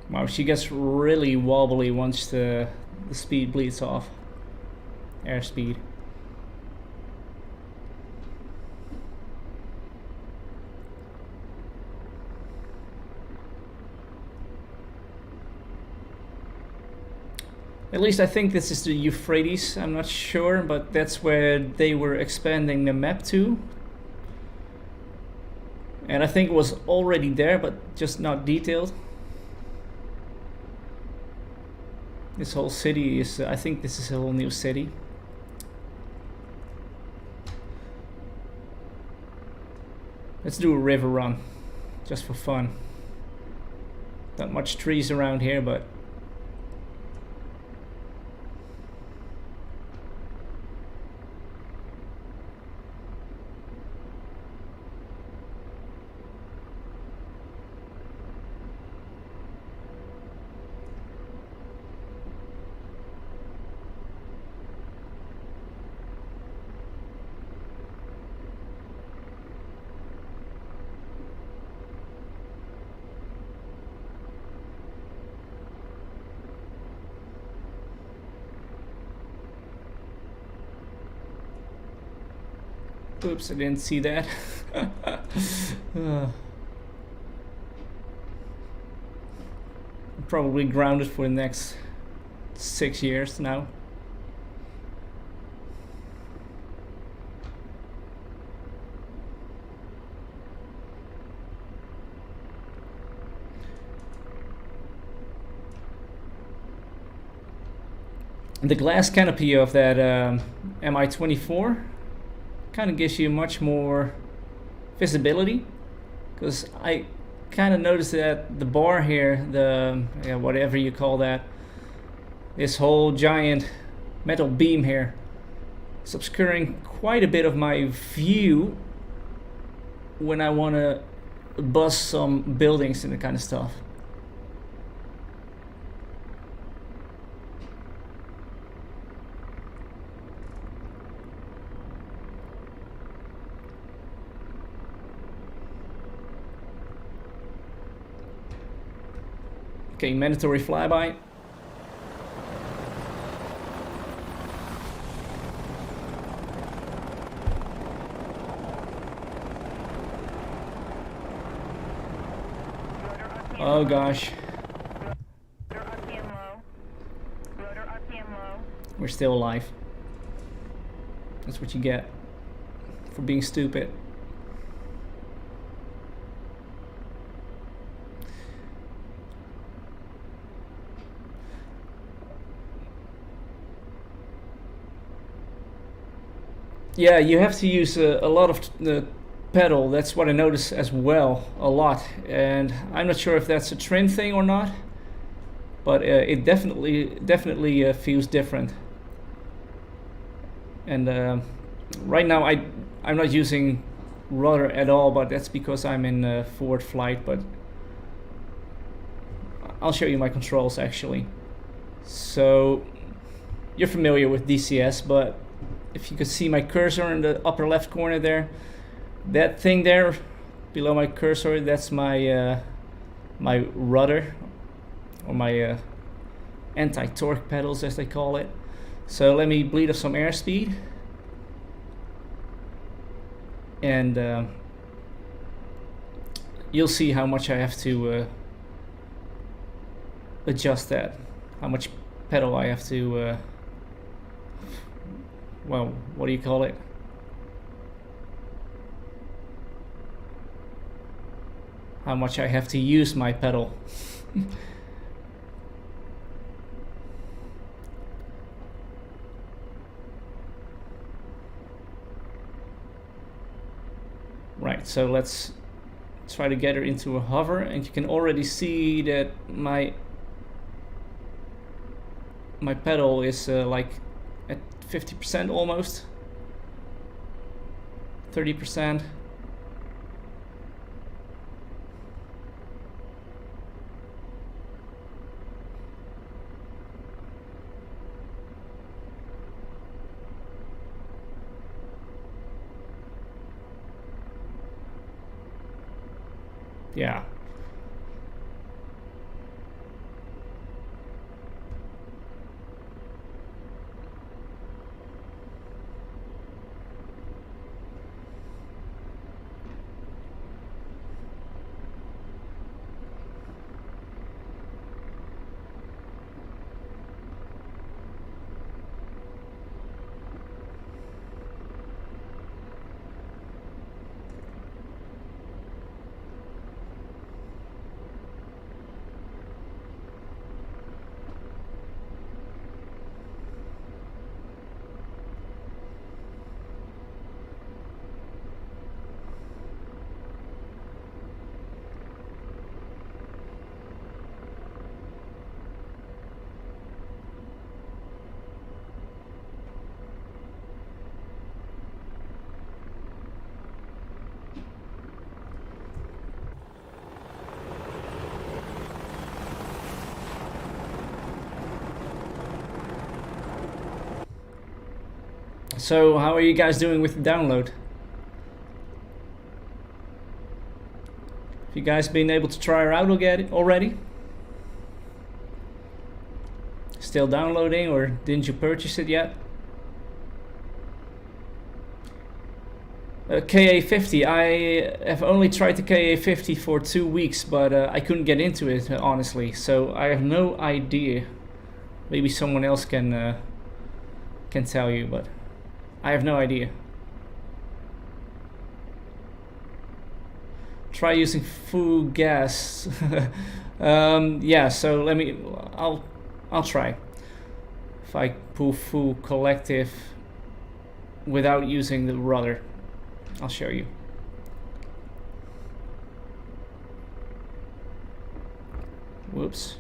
Wow, she gets really wobbly once the speed bleeds off. Airspeed. At least I think this is the Euphrates, I'm not sure, but that's where they were expanding the map to. And I think it was already there, but just not detailed. This whole city is, I think this is a whole new city. Let's do a river run, just for fun. Not much trees around here, but oops, I didn't see that. I'm probably grounded for the next 6 years now. The glass canopy of that Mi-24 kind of gives you much more visibility, because I kind of noticed that the bar here, the whatever you call that, this whole giant metal beam here, is obscuring quite a bit of my view when I want to buzz some buildings and that kind of stuff. Okay, mandatory flyby. Oh gosh. Rotor RPM low. Rotor RPM low. We're still alive. That's what you get for being stupid. Yeah, you have to use a lot of the pedal. That's what I notice as well, a lot. And I'm not sure if that's a trend thing or not, but it definitely feels different. And right now I'm not using rudder at all, but that's because I'm in forward flight. But I'll show you my controls actually. So you're familiar with DCS, but if you could see my cursor in the upper left corner there, that thing there below my cursor, that's my my rudder, or my anti-torque pedals as they call it. So let me bleed off some airspeed, and you'll see how much I have to adjust that, how much pedal I have to well, what do you call it? How much I have to use my pedal. Right, so let's try to get her into a hover, and you can already see that my pedal is like at 50% almost, 30%. Yeah. So how are you guys doing with the download? Have you guys been able to try her out already? Still downloading, or didn't you purchase it yet? KA50, I have only tried the KA50 for 2 weeks, but I couldn't get into it, honestly, so I have no idea. Maybe someone else can tell you, but I have no idea. Try using full gas. Yeah, so I'll try. If I pull full collective without using the rudder, I'll show you. Whoops.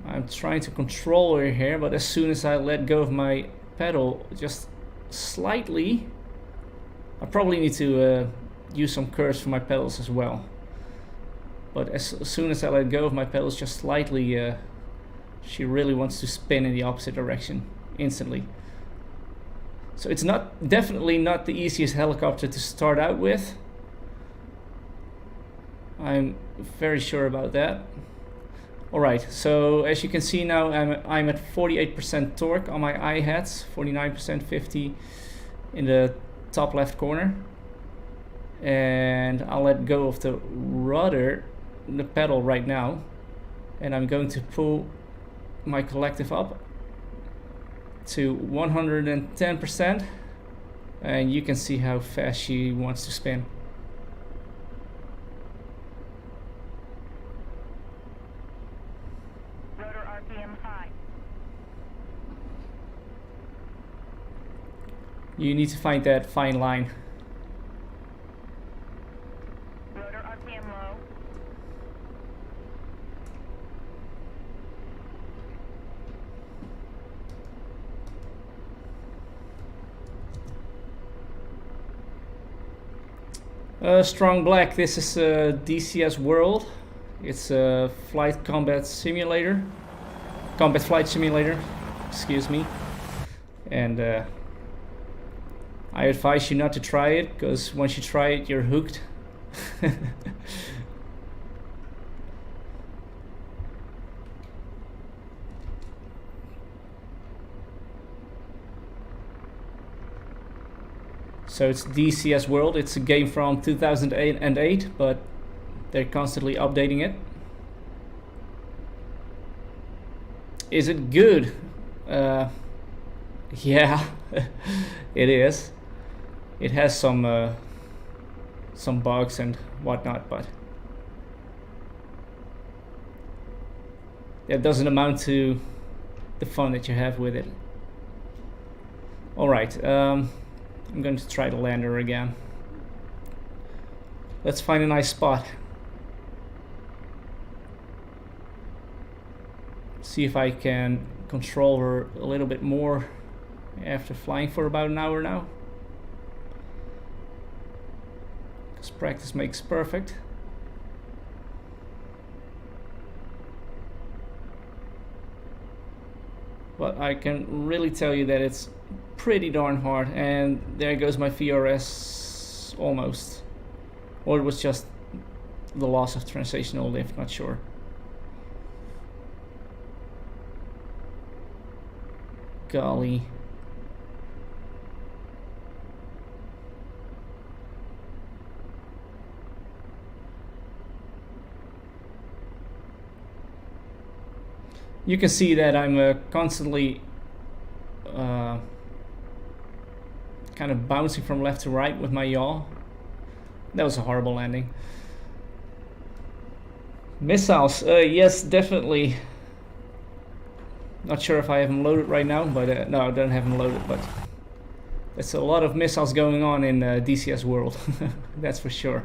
I'm trying to control her here, but as soon as I let go of my pedal, just slightly, I probably need to use some curves for my pedals as well. But as soon as I let go of my pedals just slightly, she really wants to spin in the opposite direction instantly. So it's definitely not the easiest helicopter to start out with. I'm very sure about that. Alright, so as you can see now, I'm at 48% torque on my I-hats, 49%, 50 in the top left corner. And I'll let go of the rudder, the pedal right now, and I'm going to pull my collective up to 110%, and you can see how fast she wants to spin. Rotor RPM high. You need to find that fine line. Rotor RPM low. Strong Black, this is DCS World. It's a combat flight simulator, excuse me. And I advise you not to try it, because once you try it, you're hooked. So it's DCS World. It's a game from 2008, but they're constantly updating it. Is it good? Yeah, it is. It has some bugs and whatnot, but that doesn't amount to the fun that you have with it. All right. I'm going to try to land her again. Let's find a nice spot. See if I can control her a little bit more after flying for about an hour now. Because practice makes perfect. But I can really tell you that it's pretty darn hard, and there goes my VRS almost. Or it was just the loss of translational lift, not sure. Golly. You can see that I'm constantly kind of bouncing from left to right with my yaw. That was a horrible landing. Missiles, yes, definitely. Not sure if I have them loaded right now, but no, I don't have them loaded, but there's a lot of missiles going on in DCS World. That's for sure.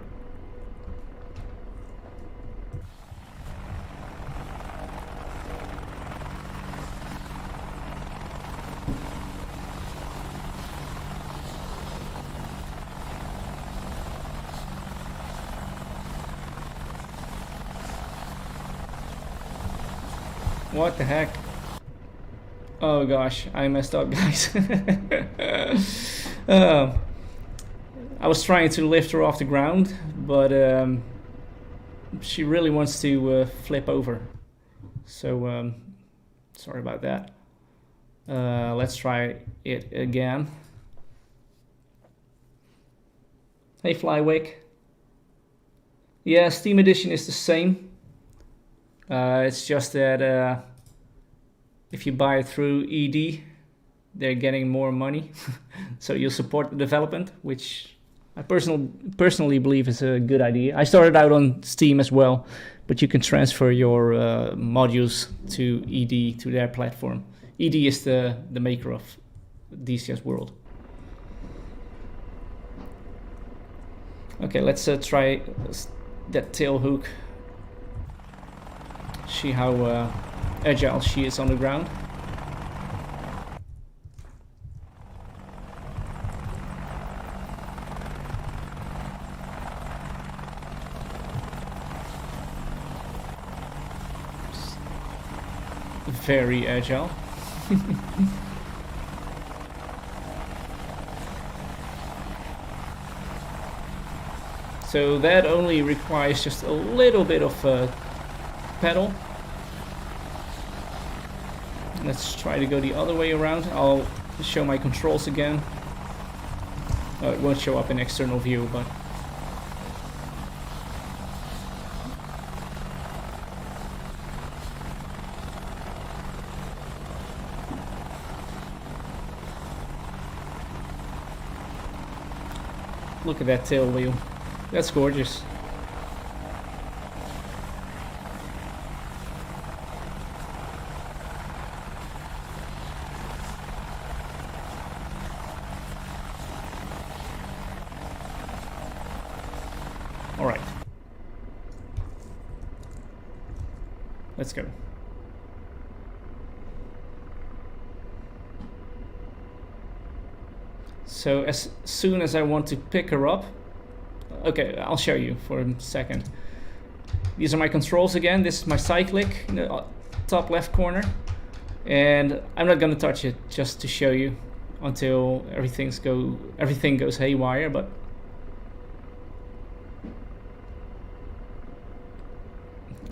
What the heck? Oh gosh, I messed up, guys. uh, I was trying to lift her off the ground, but she really wants to flip over. So sorry about that. Let's try it again. Hey Flywick. Yeah, Steam Edition is the same. It's just that if you buy it through ED, they're getting more money. So you'll support the development, which I personally believe is a good idea. I started out on Steam as well, but you can transfer your modules to ED, to their platform. ED is the maker of DCS World. Okay, let's try that tail hook. See how agile she is on the ground. Very agile. So that only requires just a little bit of pedal. Let's try to go the other way around. I'll show my controls again. It won't show up in external view, but look at that tail wheel. That's gorgeous. All right. Let's go. So as soon as I want to pick her up, okay, I'll show you for a second. These are my controls again. This is my cyclic in the top left corner. And I'm not gonna touch it just to show you until everything goes haywire, but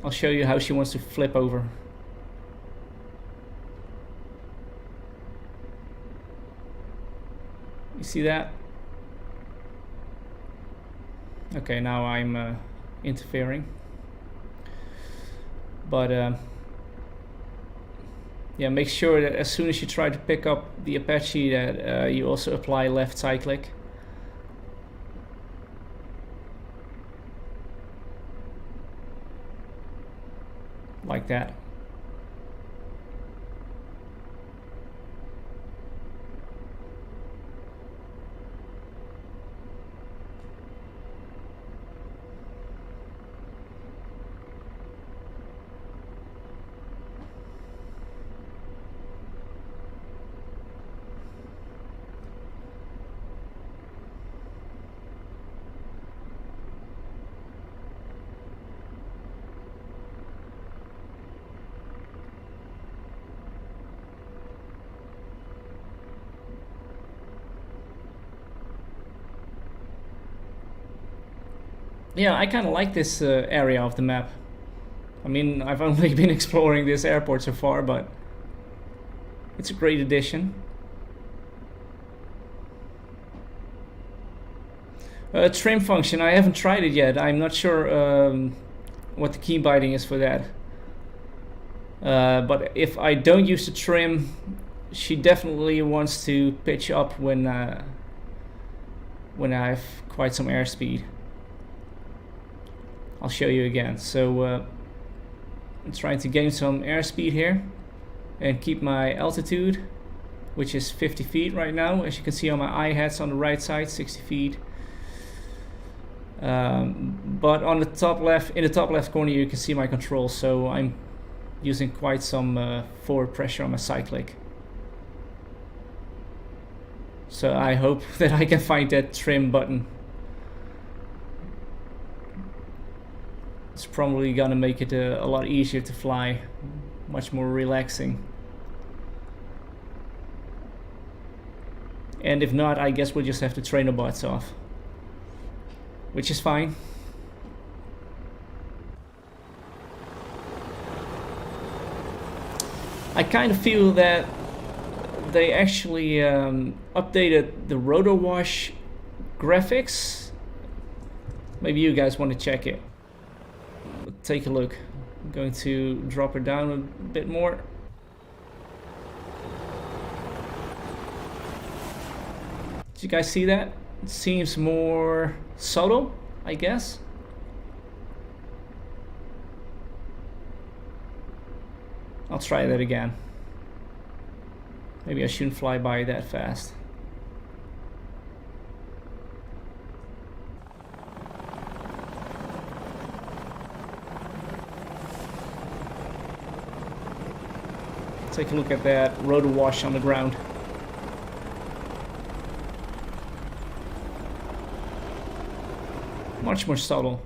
I'll show you how she wants to flip over. You see that? Okay, now I'm interfering. But yeah, make sure that as soon as you try to pick up the Apache that you also apply left cyclic. Like that. Yeah, I kind of like this area of the map. I mean, I've only been exploring this airport so far, but it's a great addition. Trim function, I haven't tried it yet. I'm not sure what the key binding is for that. But if I don't use the trim, she definitely wants to pitch up when I have quite some airspeed. I'll show you again. So I'm trying to gain some airspeed here and keep my altitude, which is 50 feet right now. As you can see on my I-hats on the right side, 60 feet. But on the top left, in the top left corner, you can see my controls. So I'm using quite some forward pressure on my cyclic. So I hope that I can find that trim button. It's probably gonna make it a lot easier to fly, much more relaxing. And if not, I guess we'll just have to train our butts off, which is fine. I kind of feel that they actually updated the rotor wash graphics. Maybe you guys want to check it. Take a look. I'm going to drop her down a bit more. Did you guys see that? It seems more subtle, I guess. I'll try that again. Maybe I shouldn't fly by that fast. Take a look at that rotor wash on the ground. Much more subtle.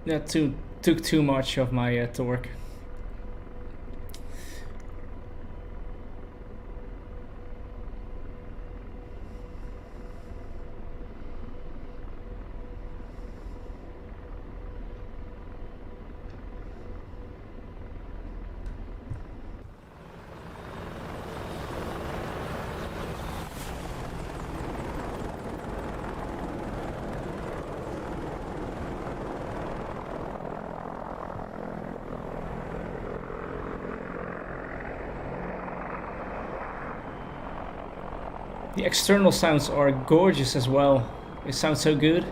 That took too much of my torque. The external sounds are gorgeous as well. They sound so good.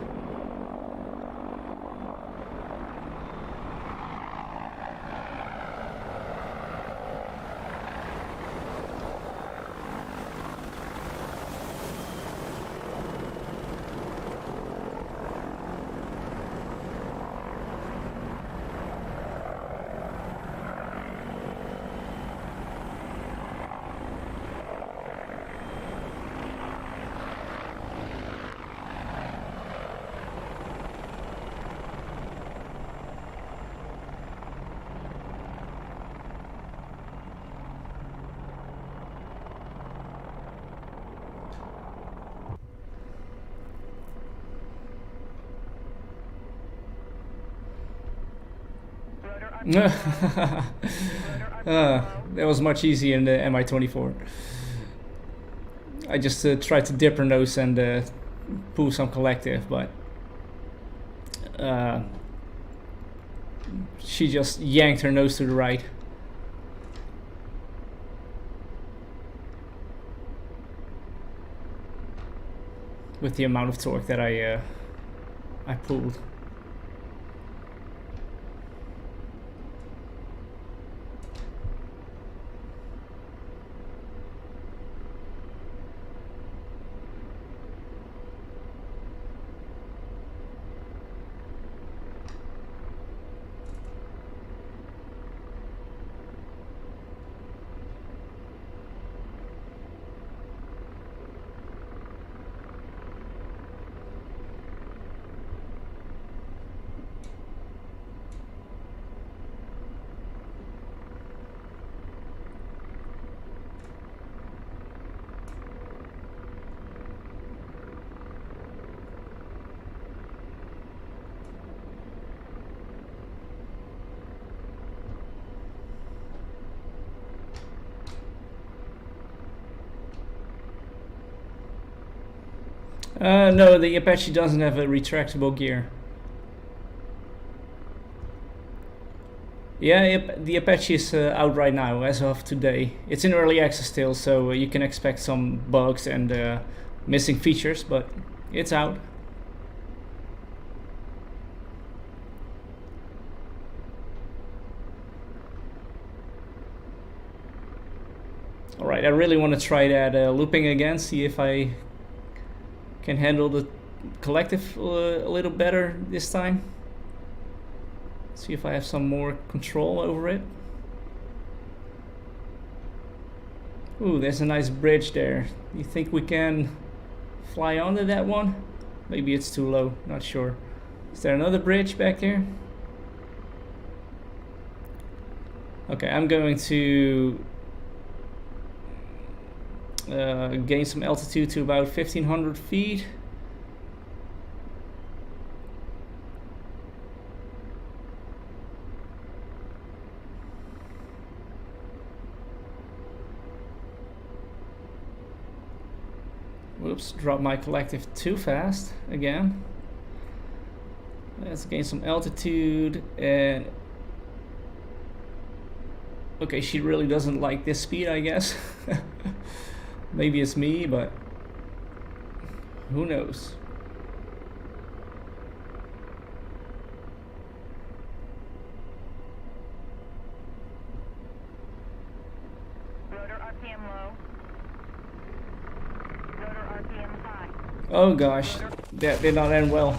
That was much easier in the Mi-24. I just tried to dip her nose and pull some collective, but she just yanked her nose to the right. With the amount of torque that I pulled. No, the Apache doesn't have a retractable gear. Yeah, the Apache is out right now, as of today. It's in early access still, so you can expect some bugs and missing features, but It's out. Alright, I really want to try that looping again, see if I can handle the collective a little better this time. See if I have some more control over it. Ooh, there's a nice bridge there. You think we can fly onto that one? Maybe it's too low, not sure. Is there another bridge back there? Okay, I'm going to gain some altitude to about 1500 feet. Whoops, dropped my collective too fast again. Let's gain some altitude and okay, she really doesn't like this speed, I guess. Maybe it's me, but who knows? Rotor RPM low. Rotor RPM high. Oh gosh, that did not end well.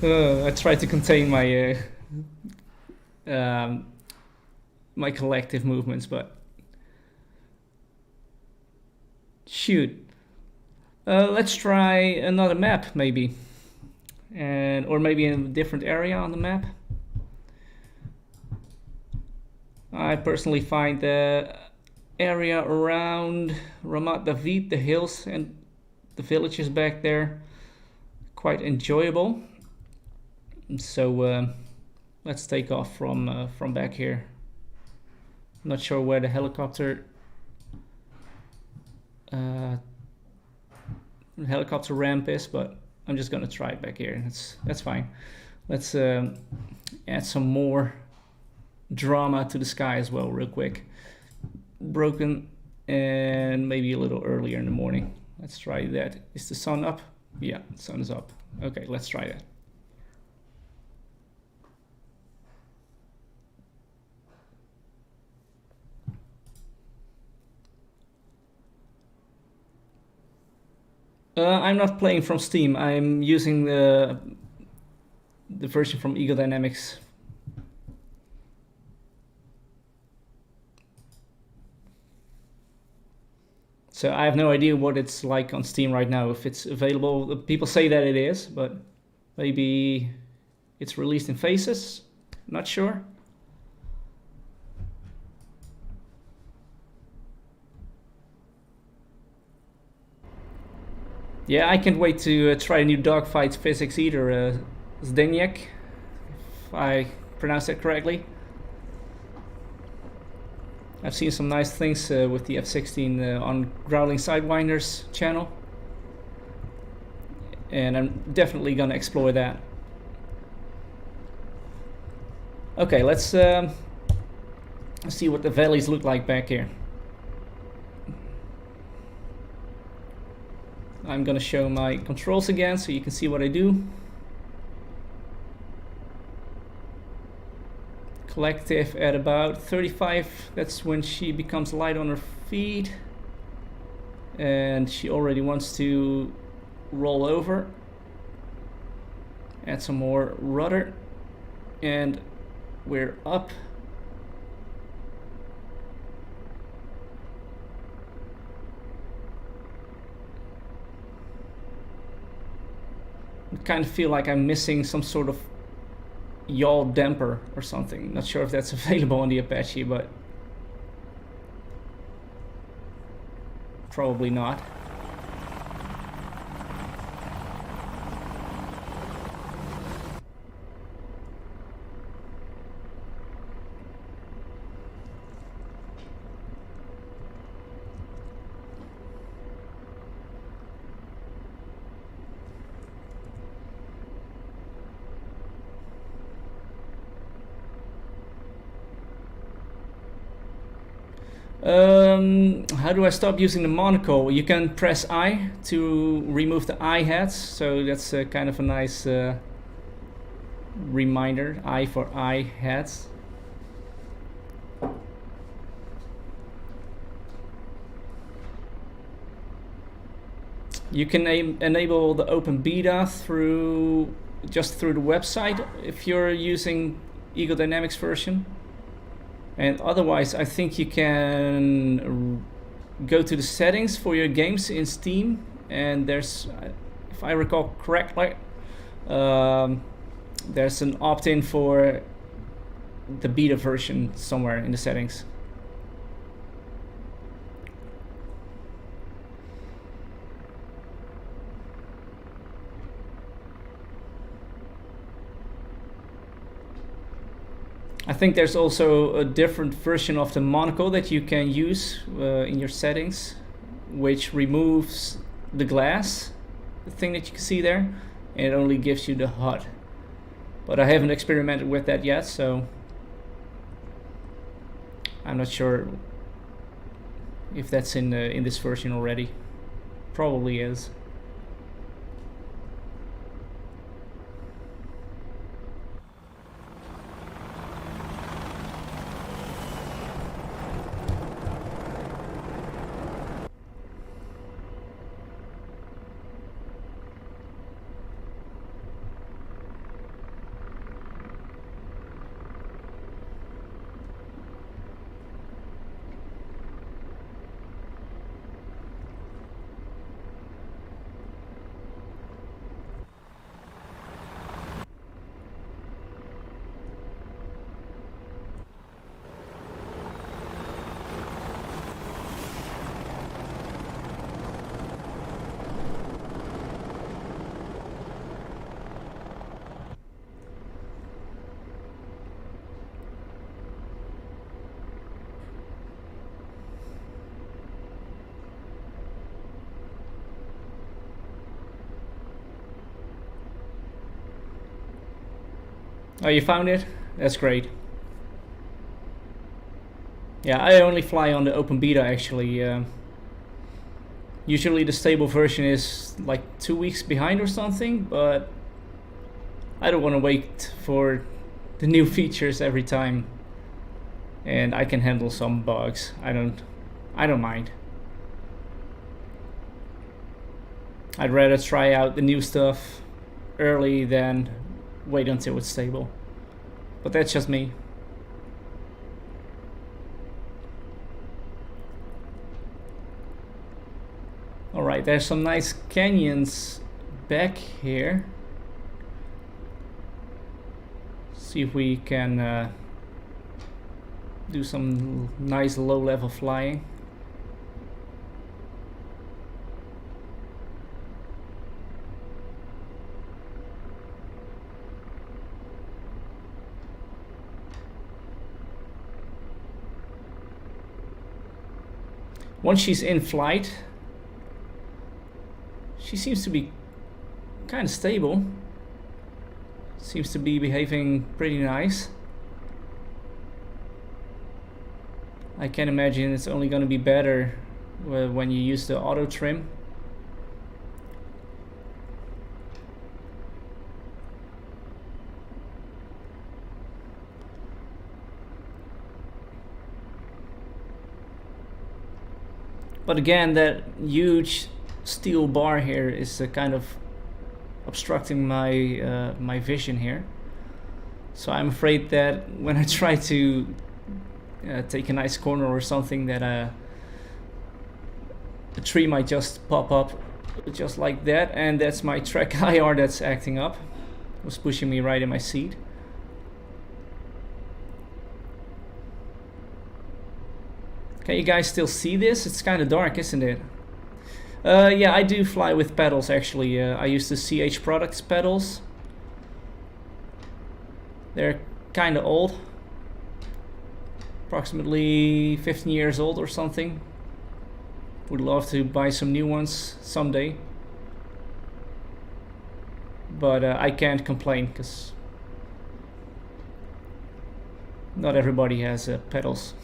I tried to contain my my collective movements, but shoot. Let's try another map maybe, or maybe in a different area on the map. I personally find the area around Ramat David, the hills and the villages back there, quite enjoyable. So let's take off from back here. Not sure where the helicopter ramp is, but I'm just gonna try it back here. That's fine. Let's add some more drama to the sky as well, real quick. Broken and maybe a little earlier in the morning. Let's try that. Is the sun up? Yeah, the sun is up. Okay, let's try that. I'm not playing from Steam. I'm using the version from Eagle Dynamics. So I have no idea what it's like on Steam right now, if it's available. People say that it is, but maybe it's released in phases. Not sure. Yeah, I can't wait to try a new dogfight physics either, Zdeněk, if I pronounce that correctly. I've seen some nice things with the F-16 on Growling Sidewinder's channel, and I'm definitely gonna explore that. Okay, let's see what the valleys look like back here. I'm gonna show my controls again so you can see what I do. Collective at about 35, that's when she becomes light on her feet. And she already wants to roll over. Add some more rudder. And we're up. I kind of feel like I'm missing some sort of yaw damper or something. Not sure if that's available on the Apache, but probably not. How do I stop using the monocle? You can press I to remove the I hats, so that's kind of a nice reminder. I for I hats. You can enable the open beta through the website if you're using Eagle Dynamics version. And otherwise, I think you can go to the settings for your games in Steam, and there's, if I recall correctly, there's an opt-in for the beta version somewhere in the settings. I think there's also a different version of the monocle that you can use in your settings, which removes the glass, the thing that you can see there, and it only gives you the HUD. But I haven't experimented with that yet, so I'm not sure if that's in this version already. Probably is. Oh, you found it? That's great. Yeah, I only fly on the open beta actually. Usually the stable version is like 2 weeks behind or something, but I don't want to wait for the new features every time. And I can handle some bugs. I don't mind. I'd rather try out the new stuff early than wait until it's stable. But that's just me. Alright, there's some nice canyons back here. See if we can do some nice low level flying. Once she's in flight, she seems to be kind of stable. Seems to be behaving pretty nice. I can imagine it's only going to be better when you use the auto trim. But again, that huge steel bar here is kind of obstructing my my vision here. So I'm afraid that when I try to take a nice corner or something, that a tree might just pop up just like that, and that's my track IR that's acting up. It was pushing me right in my seat. Can you guys still see this? It's kind of dark, isn't it? Yeah, I do fly with pedals actually. I use the CH Products pedals. They're kind of old. Approximately 15 years old or something. Would love to buy some new ones someday. But I can't complain because not everybody has pedals.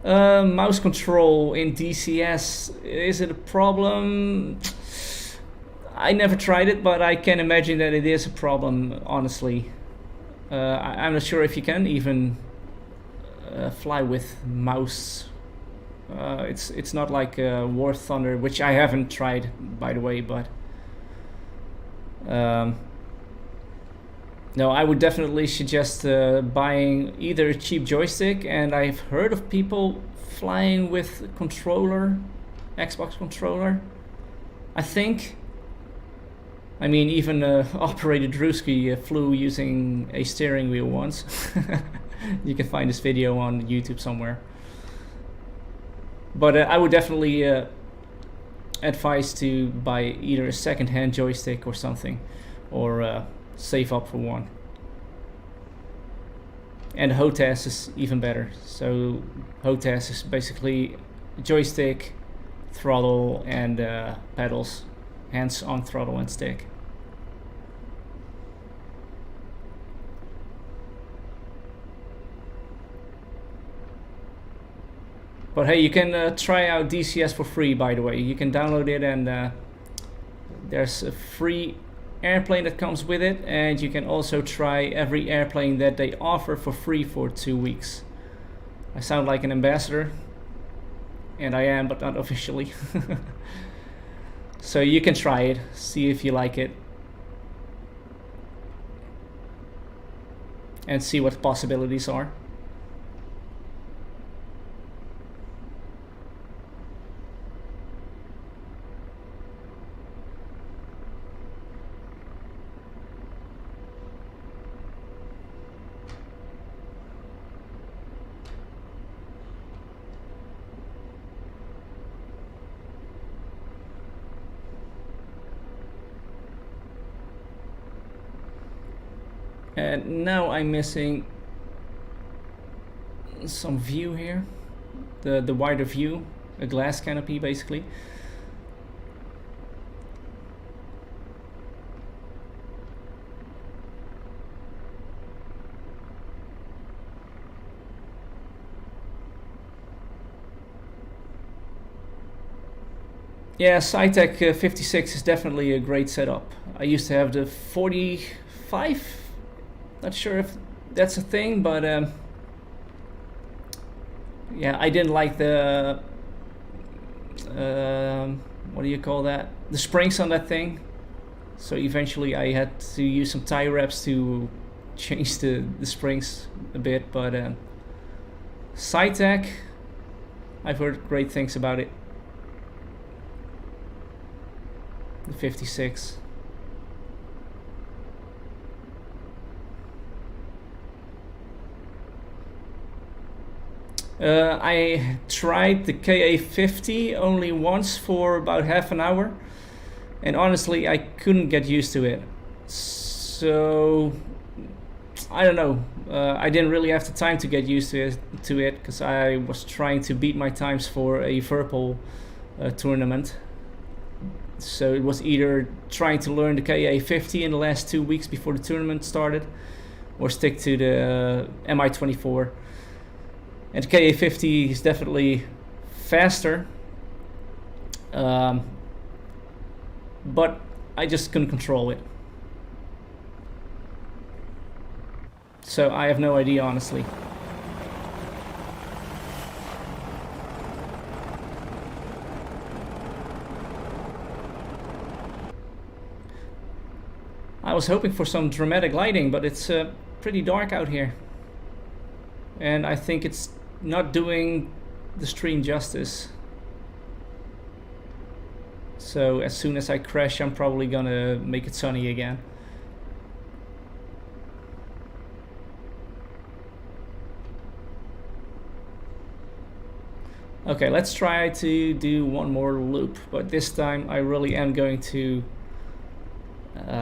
Mouse control in DCS, is it a problem? I never tried it, but I can imagine that it is a problem, honestly. I'm not sure if you can even fly with mouse. It's not like War Thunder, which I haven't tried, by the way, but no, I would definitely suggest buying either a cheap joystick, and I've heard of people flying with controller, Xbox controller, I think. I mean, even Operator Drewski flew using a steering wheel once. You can find this video on YouTube somewhere. But I would definitely advise to buy either a second-hand joystick or something, or save up for one. And HOTAS is even better. So HOTAS is basically joystick, throttle, and pedals, hands on throttle and stick. But hey, you can try out DCS for free, by the way. You can download it, and there's a free airplane that comes with it, and you can also try every airplane that they offer for free for 2 weeks. I sound like an ambassador, and I am, but not officially. So you can try it, see if you like it, and see what the possibilities are. And now I'm missing some view here, the wider view, a glass canopy basically. Yeah, Cytec 56 is definitely a great setup. I used to have the 45. Not sure if that's a thing, but yeah, I didn't like the what do you call that? The springs on that thing. So eventually I had to use some tie wraps to change the springs a bit. But Cytec, I've heard great things about it. The 56. I tried the KA-50 only once for about half an hour, and honestly I couldn't get used to it. So I don't know, I didn't really have the time to get used to it because I was trying to beat my times for a Virpil tournament. So it was either trying to learn the KA-50 in the last 2 weeks before the tournament started, or stick to the Mi-24. And the KA-50 is definitely faster, but I just couldn't control it. So I have no idea, honestly. I was hoping for some dramatic lighting, but it's pretty dark out here. And I think it's not doing the stream justice. So as soon as I crash, I'm probably gonna make it sunny again. Okay, let's try to do one more loop, but this time I really am going to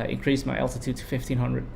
increase my altitude to 1500.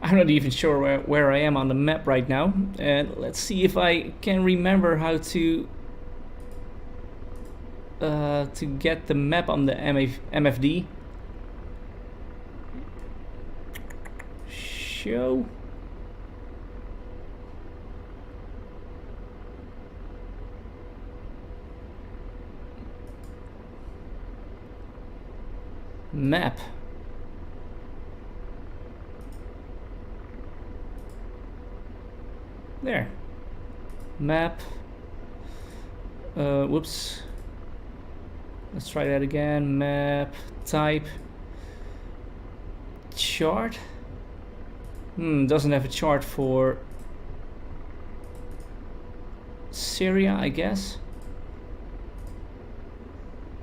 I'm not even sure where I am on the map right now. And let's see if I can remember how to get the map on the MFD. Show. Map. There. Map. Whoops. Let's try that again. Map. Type. Chart. Doesn't have a chart for Syria, I guess.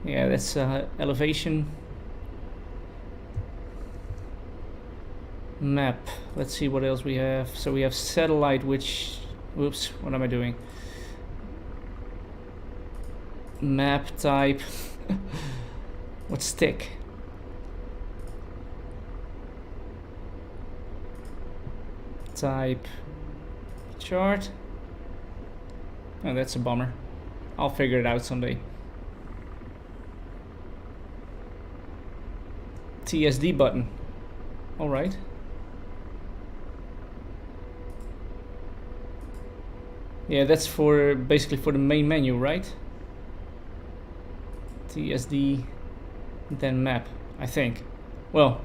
Yeah, that's elevation. Map. Let's see what else we have. So we have satellite, which, whoops, what am I doing? Map type. What's stick? Type chart. Oh, that's a bummer. I'll figure it out someday. TSD button. All right. Yeah, that's for basically for the main menu, right? TSD, then map, I think. Well,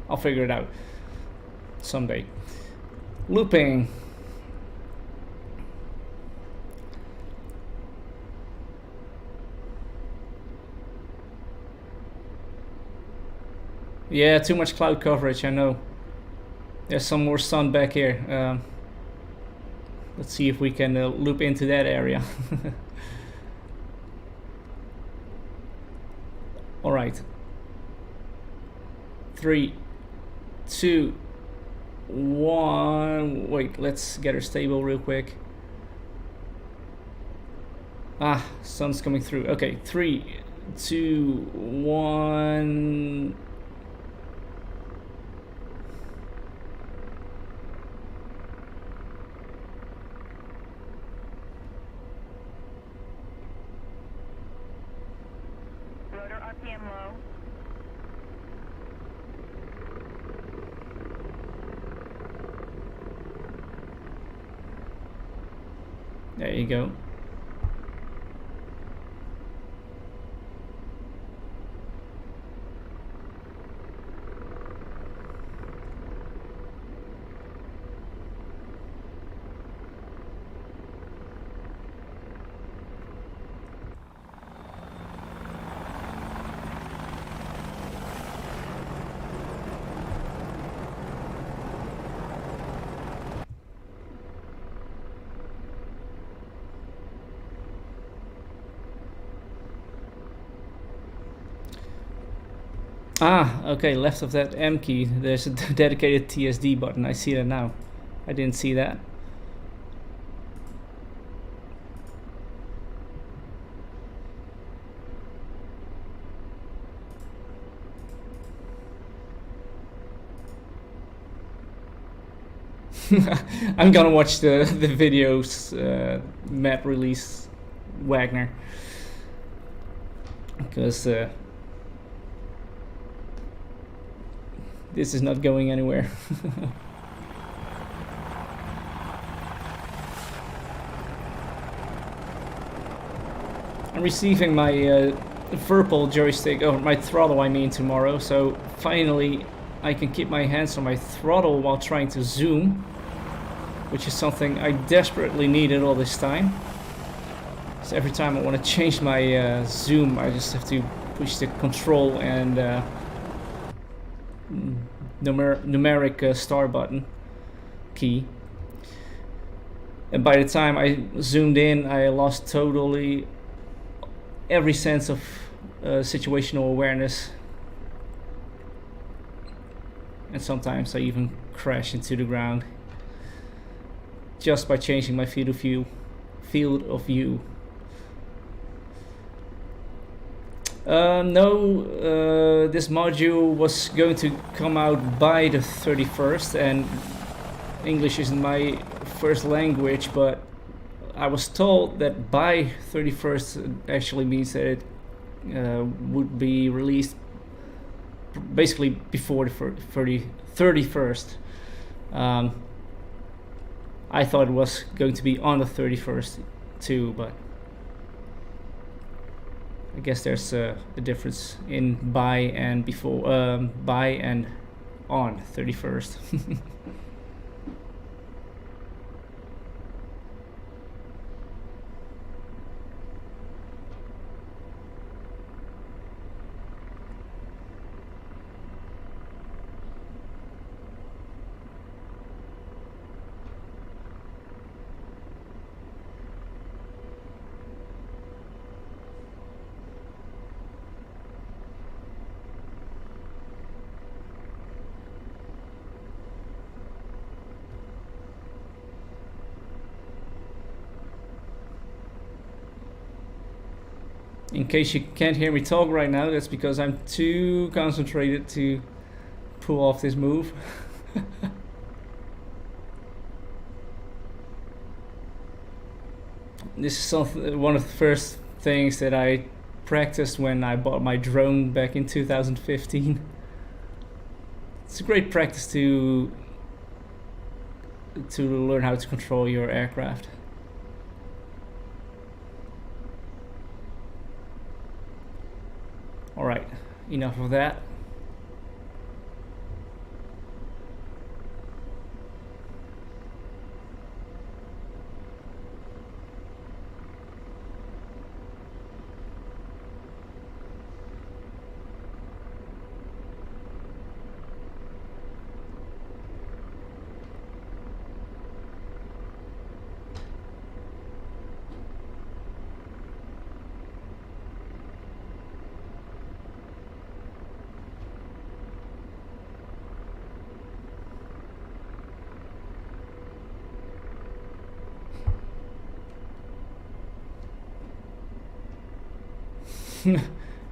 I'll figure it out someday. Looping. Yeah, too much cloud coverage, I know. There's some more sun back here. Let's see if we can loop into that area. All right. 3, 2, 1. Wait, let's get her stable real quick. Ah, sun's coming through. Okay, 3, 2, 1. Rotor RPM low. There you go. Ah, okay, left of that M key, there's a dedicated TSD button. I see that now. I didn't see that. I'm gonna watch the videos map release Wagner, because this is not going anywhere. I'm receiving my Virpil joystick, or my throttle I mean, tomorrow, so finally I can keep my hands on my throttle while trying to zoom, which is something I desperately needed all this time. So every time I want to change my zoom, I just have to push the control and numeric star button key. And by the time I zoomed in, I lost totally every sense of situational awareness. And sometimes I even crash into the ground just by changing my field of view. No, this module was going to come out by the 31st, and English isn't my first language, but I was told that by 31st actually means that it would be released basically before the 31st. I thought it was going to be on the 31st too, but I guess there's a difference in by and before, by and on 31st. In case you can't hear me talk right now, that's because I'm too concentrated to pull off this move. This is one of the first things that I practiced when I bought my drone back in 2015. It's a great practice to learn how to control your aircraft. Alright, enough of that.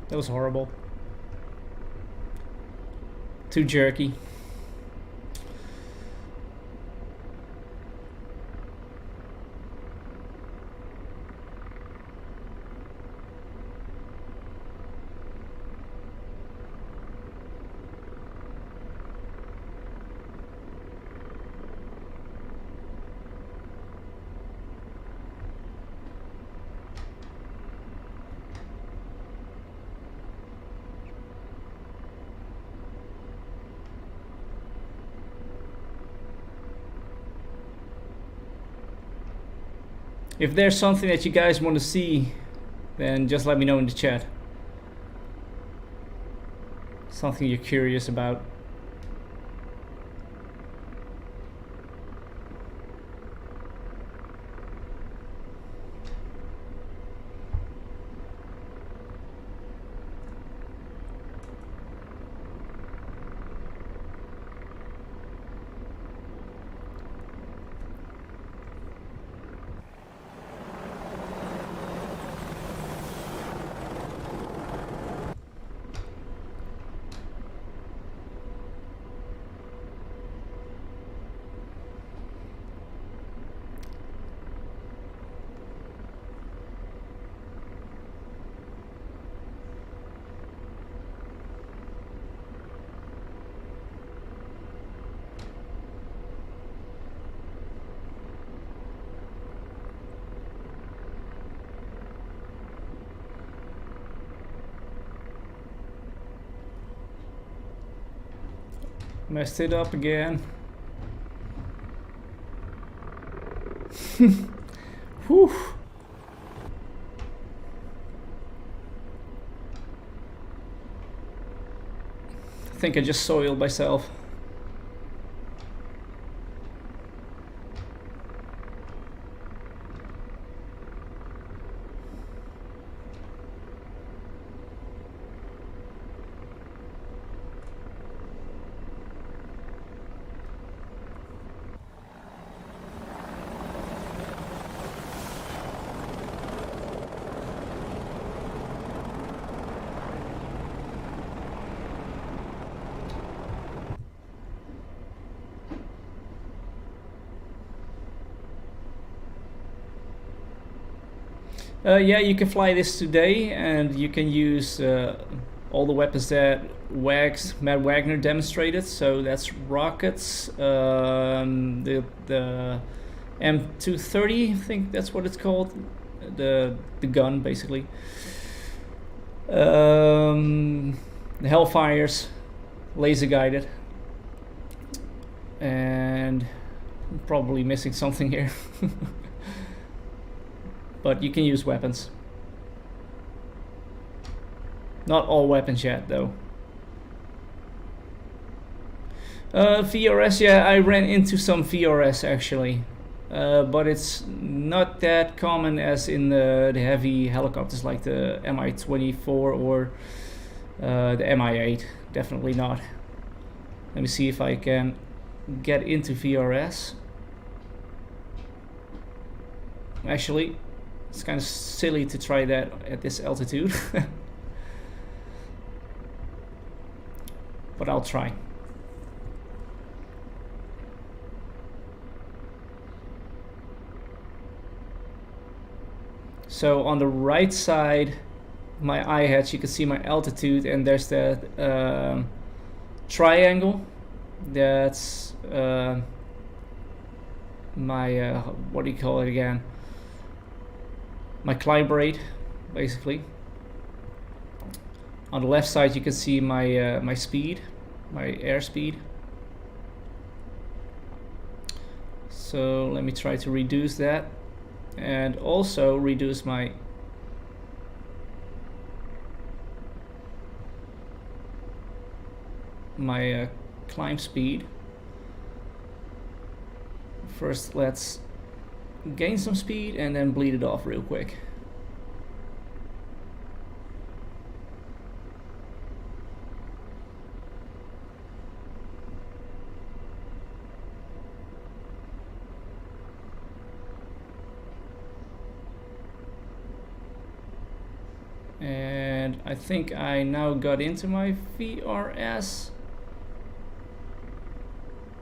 That was horrible. Too jerky. If there's something that you guys want to see, then just let me know in the chat. Something you're curious about. Messed it up again. Whew. I think I just soiled myself. Yeah, you can fly this today, and you can use all the weapons that Matt Wagner demonstrated. So that's rockets, the M230, I think that's what it's called, the gun basically. The Hellfires, laser guided, and I'm probably missing something here. But you can use weapons. Not all weapons yet, though. VRS, yeah, I ran into some VRS actually. But it's not that common as in the heavy helicopters like the Mi-24 or the Mi-8. Definitely not. Let me see if I can get into VRS. Actually, it's kind of silly to try that at this altitude. But I'll try. So on the right side, my eye hatch, you can see my altitude, and there's that triangle. That's my what do you call it again? My climb rate, basically. On the left side, you can see my my speed, my airspeed. So let me try to reduce that, and also reduce my climb speed. First, let's gain some speed and then bleed it off real quick. And I think I now got into my VRS.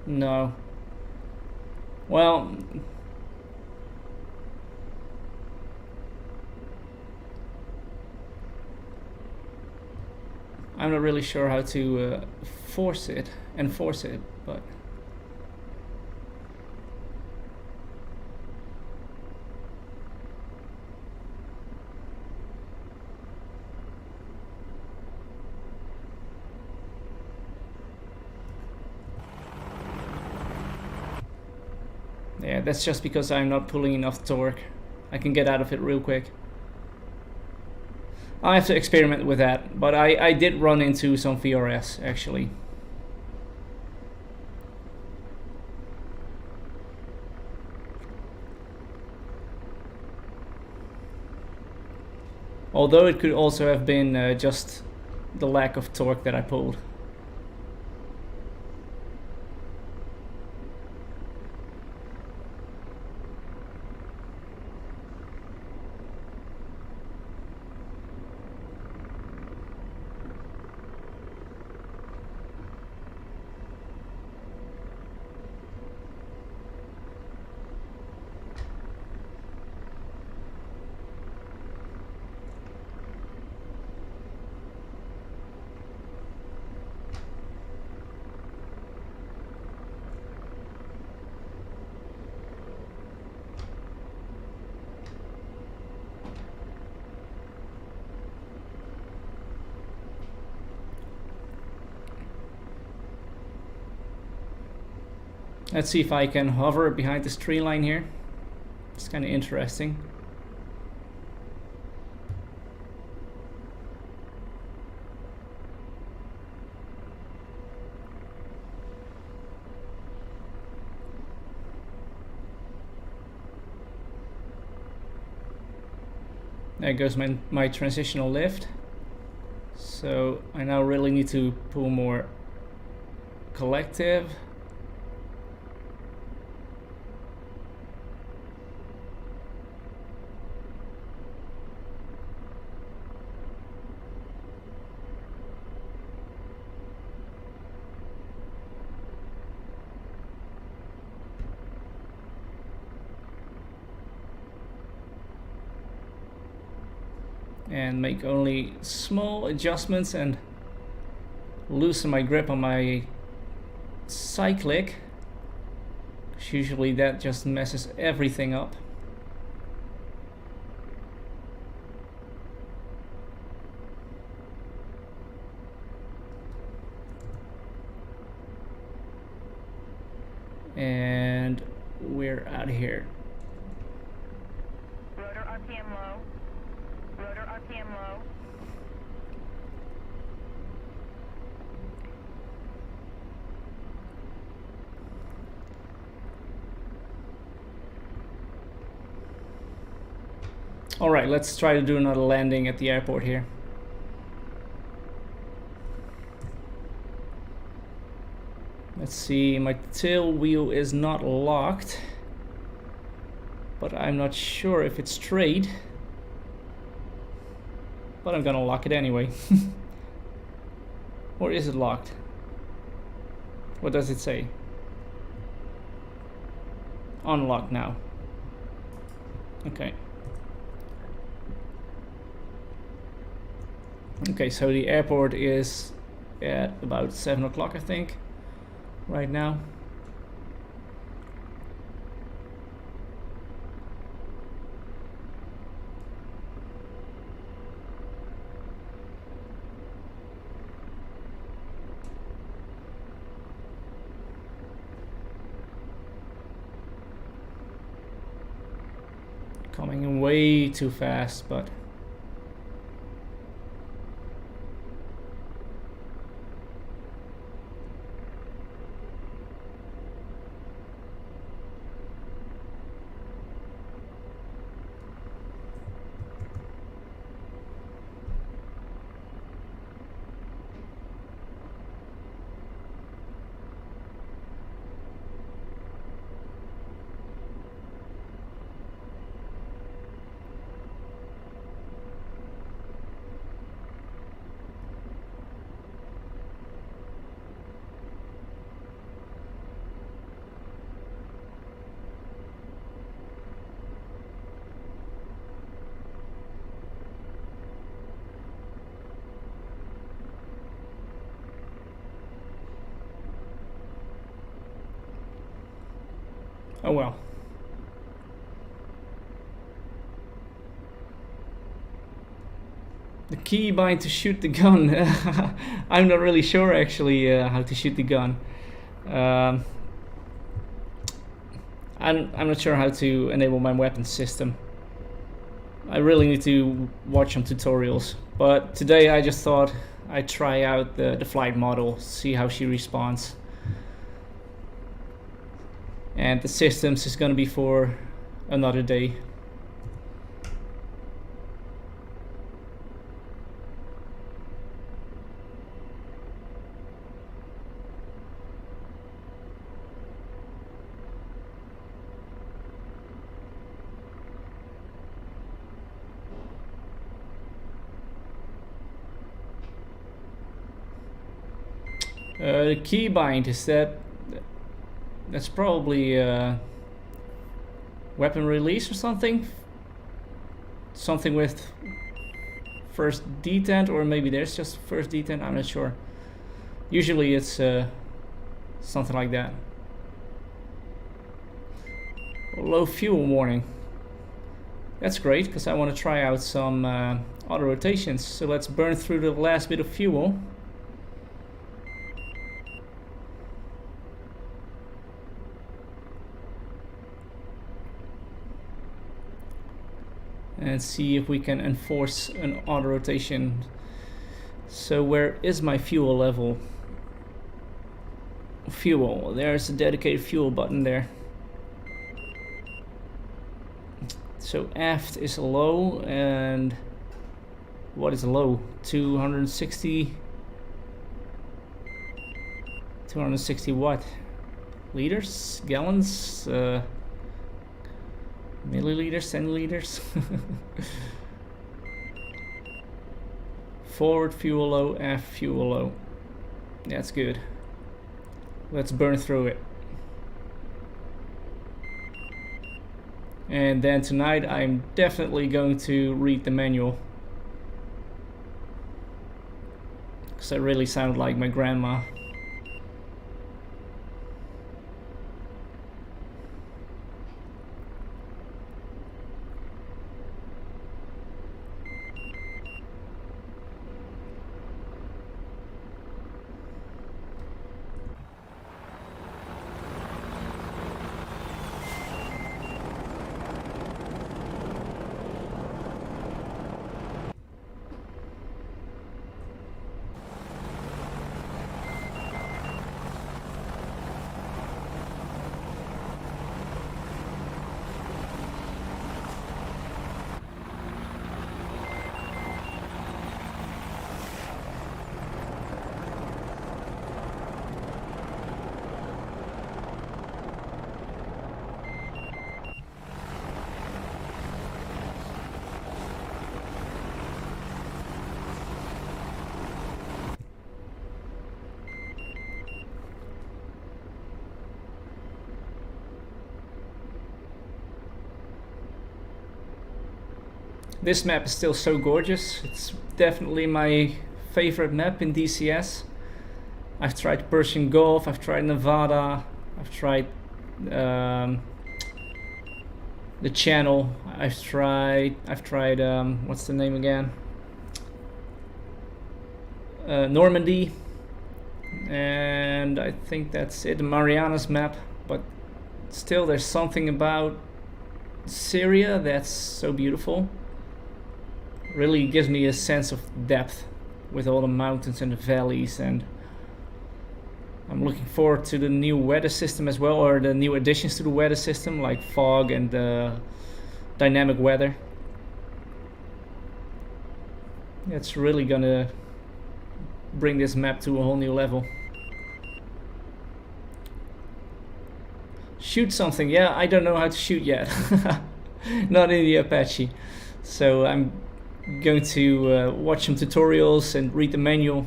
No. Well, I'm not really sure how to enforce it, but yeah, that's just because I'm not pulling enough torque. I can get out of it real quick. I have to experiment with that, but I did run into some VRS actually. Although it could also have been just the lack of torque that I pulled. Let's see if I can hover behind this tree line here. It's kind of interesting. There goes my transitional lift. So I now really need to pull more collective. and make only small adjustments and loosen my grip on my cyclic, because usually that just messes everything up. And we're out of here. Rotor RPM low. Rotor RPM low. Alright, let's try to do another landing at the airport here. Let's see, my tail wheel is not locked, but I'm not sure if it's straight. But I'm gonna lock it anyway. Or is it locked? What does it say? Unlock now. Okay. Okay, so the airport is at about 7 o'clock, I think, right now. Coming in way too fast, but oh well. The keybind to shoot the gun. I'm not really sure actually how to shoot the gun. I'm not sure how to enable my weapon system. I really need to watch some tutorials. But today I just thought I'd try out the flight model, see how she responds. And the systems is going to be for another day. The keybind is that's probably weapon release or something. Something with first detent, or maybe there's just first detent, I'm not sure. Usually it's something like that. Low fuel warning. That's great, because I want to try out some auto rotations. So let's burn through the last bit of fuel. And see if we can enforce an auto rotation. So where is my fuel level? Fuel, there's a dedicated fuel button there. So aft is low, and what is low? 260 what? Liters? Gallons? Milliliters, centiliters. Forward fuel low, aft fuel low. That's good. Let's burn through it. And then tonight I'm definitely going to read the manual. because I really sound like my grandma. This map is still so gorgeous. It's definitely my favorite map in DCS. I've tried Persian Gulf, I've tried Nevada, I've tried the Channel, I've tried what's the name again? Normandy, and I think that's it, the Marianas map. But still, there's something about Syria that's so beautiful. Really gives me a sense of depth with all the mountains and the valleys, and I'm looking forward to the new weather system as well, or the new additions to the weather system like fog and dynamic weather. It's really gonna bring this map to a whole new level. Shoot something, yeah, I don't know how to shoot yet. Not in the Apache, so I'm going to watch some tutorials and read the manual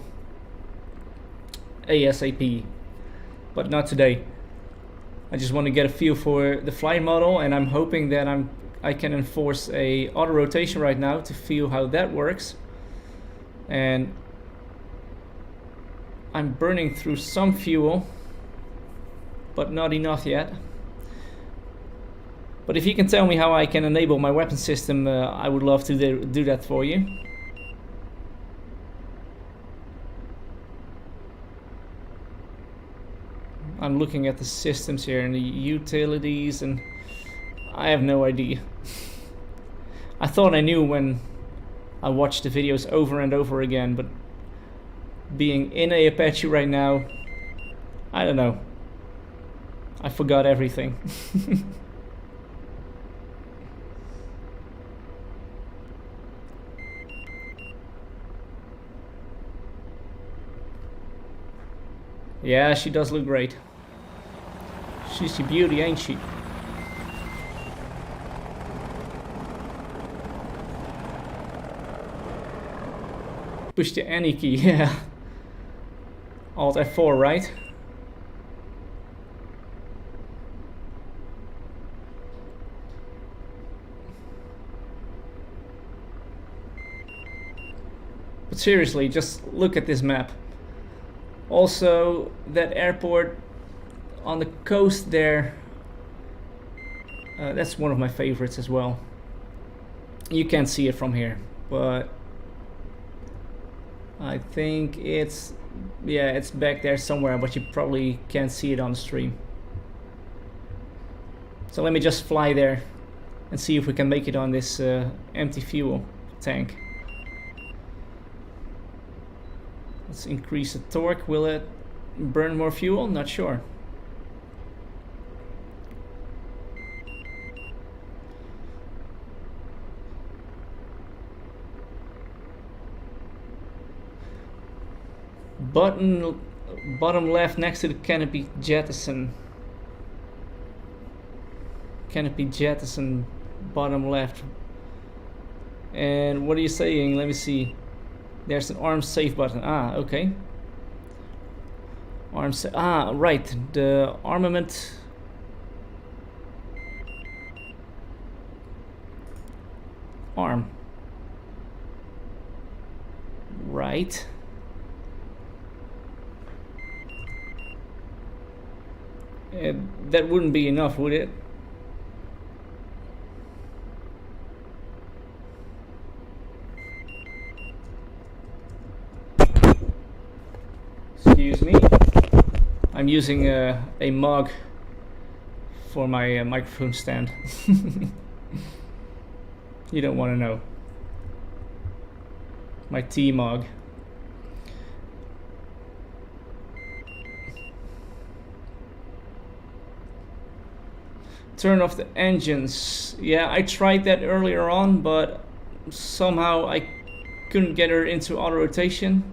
ASAP, but not today. I just want to get a feel for the flight model, and I'm hoping that I can enforce a auto rotation right now to feel how that works. And I'm burning through some fuel, but not enough yet. But if you can tell me how I can enable my weapon system, I would love to do that for you. I'm looking at the systems here and the utilities, and I have no idea. I thought I knew when I watched the videos over and over again, but being in a Apache right now, I don't know. I forgot everything. Yeah, she does look great. She's a beauty, ain't she? Push the any key, yeah. Alt F4, right? But seriously, just look at this map. Also, that airport on the coast there, that's one of my favorites as well. You can't see it from here, but I think it's, yeah, it's back there somewhere, but you probably can't see it on the stream. So let me just fly there and see if we can make it on this empty fuel tank. Let's increase the torque. Will it burn more fuel? Not sure. Bottom left next to the canopy jettison. Canopy jettison, bottom left. And what are you saying? Let me see. There's an arm safe button. Ah, okay. Right. The armament. Arm. Right. That wouldn't be enough, would it? Excuse me. I'm using a mug for my microphone stand. You don't want to know. My tea mug. Turn off the engines. Yeah, I tried that earlier on, but somehow I couldn't get her into auto rotation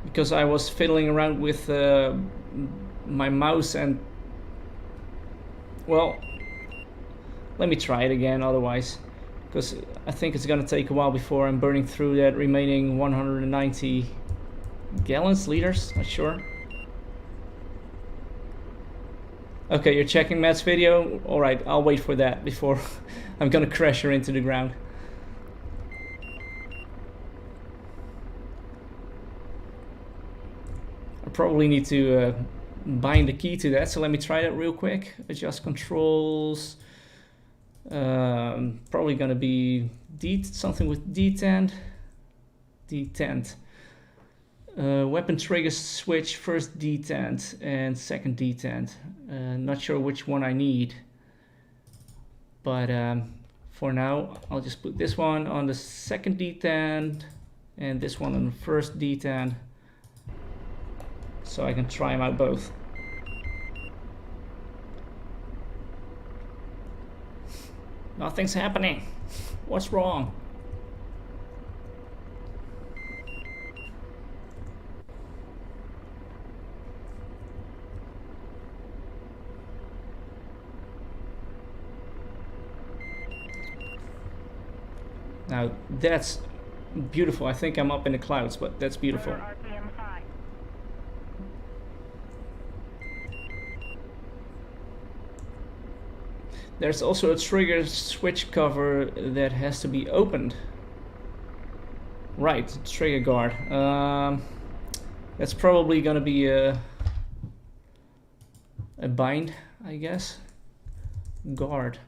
because I was fiddling around with my mouse, and well, let me try it again otherwise, because I think it's gonna take a while before I'm burning through that remaining 190 gallons, liters, not sure. Okay, you're checking Matt's video? Alright, I'll wait for that before I'm gonna crash her into the ground. I probably need to bind the key to that, so let me try that real quick. Adjust controls. Probably gonna be something with detent. Detent. Weapon trigger switch, first detent and second detent. Not sure which one I need, but for now I'll just put this one on the second detent and this one on the first detent, so I can try them out both. Nothing's happening. What's wrong? Now that's beautiful. I think I'm up in the clouds, but that's beautiful. RPM high. There's also a trigger switch cover that has to be opened. Right, trigger guard. That's probably gonna be a bind, I guess. Guard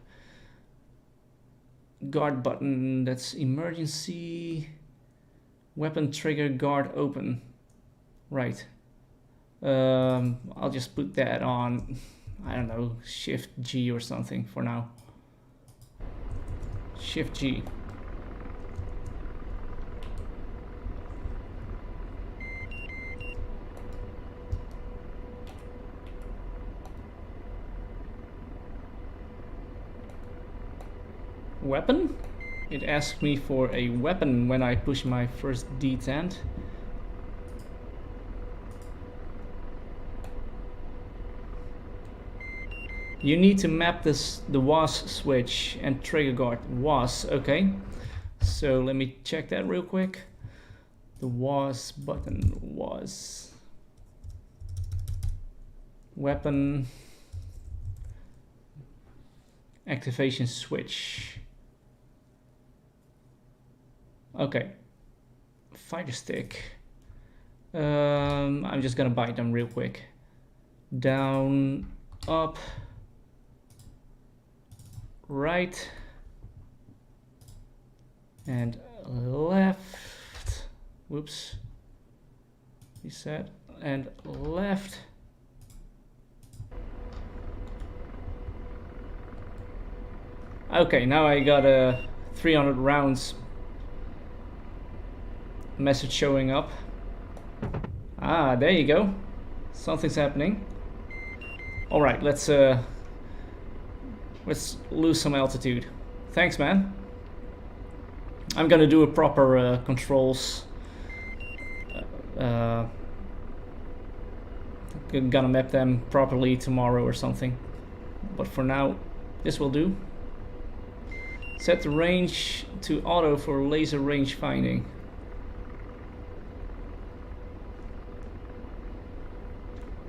button, that's emergency. Weapon trigger guard open. Right. I'll just put that on, I don't know, Shift G or something for now. Shift G. Weapon? It asks me for a weapon when I push my first detent. You need to map the WAS switch and trigger guard. WAS, okay. So let me check that real quick. The WAS button was weapon activation switch. Okay, fighter stick. I'm just gonna bite them real quick. Down, up, right, and left. Whoops. Reset. And left. Okay, now I got a 300 rounds message showing up. Ah, there you go. Something's happening. All right, let's lose some altitude. Thanks, man. I'm gonna do a proper controls. Gonna map them properly tomorrow or something. But for now, this will do. Set the range to auto for laser range finding.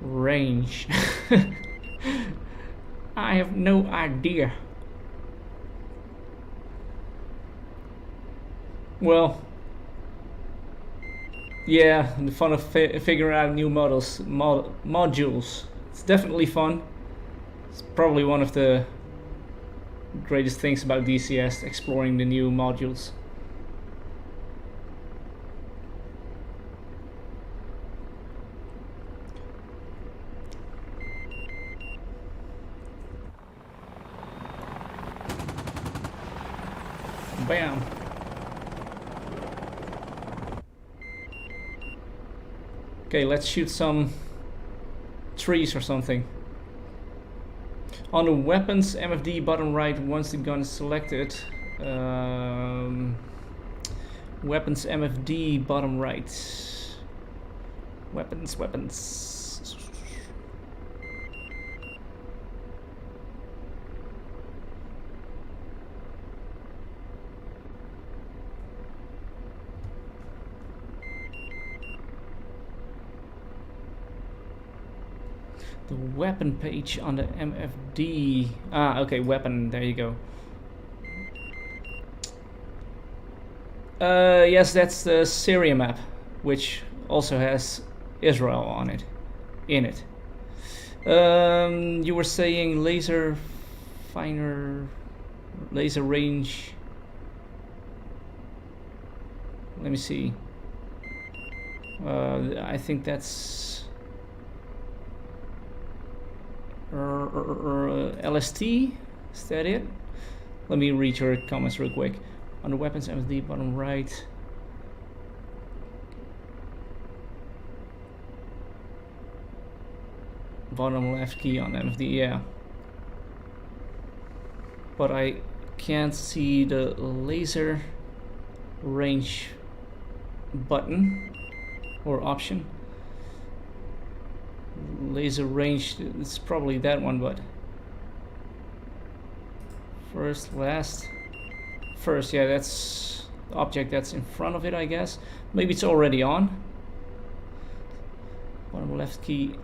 Range. I have no idea. Well, yeah, the fun of figuring out new modules It's definitely fun. It's probably one of the greatest things about DCS, exploring the new modules. Bam. Okay, let's shoot some trees or something. On the weapons, MFD bottom right, once the gun is selected. Weapons, MFD bottom right. Weapons. The weapon page on the MFD. Ah, okay, weapon, there you go. Yes, that's the Syria map, which also has Israel on it, in it. You were saying laser range. Let me see. I think that's LST, is that it? Let me read your comments real quick. On the weapons MFD bottom right. Bottom left key on MFD, yeah. But I can't see the laser range button or option. Laser range, it's probably that one, but first, last, first, yeah, that's the object that's in front of it, I guess. Maybe it's already on. Bottom left key,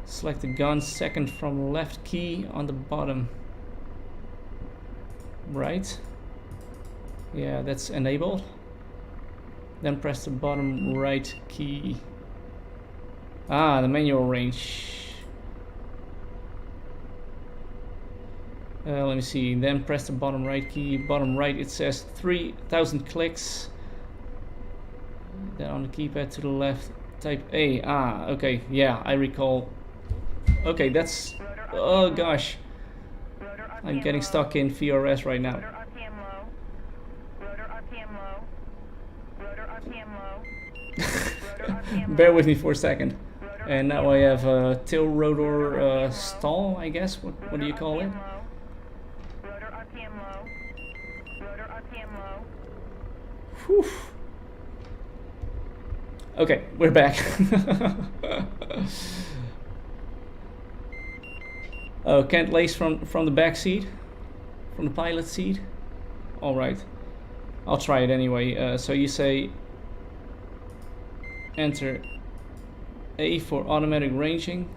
select the gun, second from left key on the bottom right. Yeah, that's enabled. Then press the bottom right key. Ah, the manual range. Let me see. Then press the bottom right key. Bottom right, it says 3000 clicks. Then on the keypad to the left, type A. Ah, okay. Yeah, I recall. Okay, that's. Oh gosh. I'm getting stuck in VRS right now. Bear with me for a second. And now I have a tail rotor stall, I guess. What do you call it? Whew. Okay, we're back. Oh, can't lace from the back seat, from the pilot seat. All right, I'll try it anyway. So you say enter A for automatic ranging.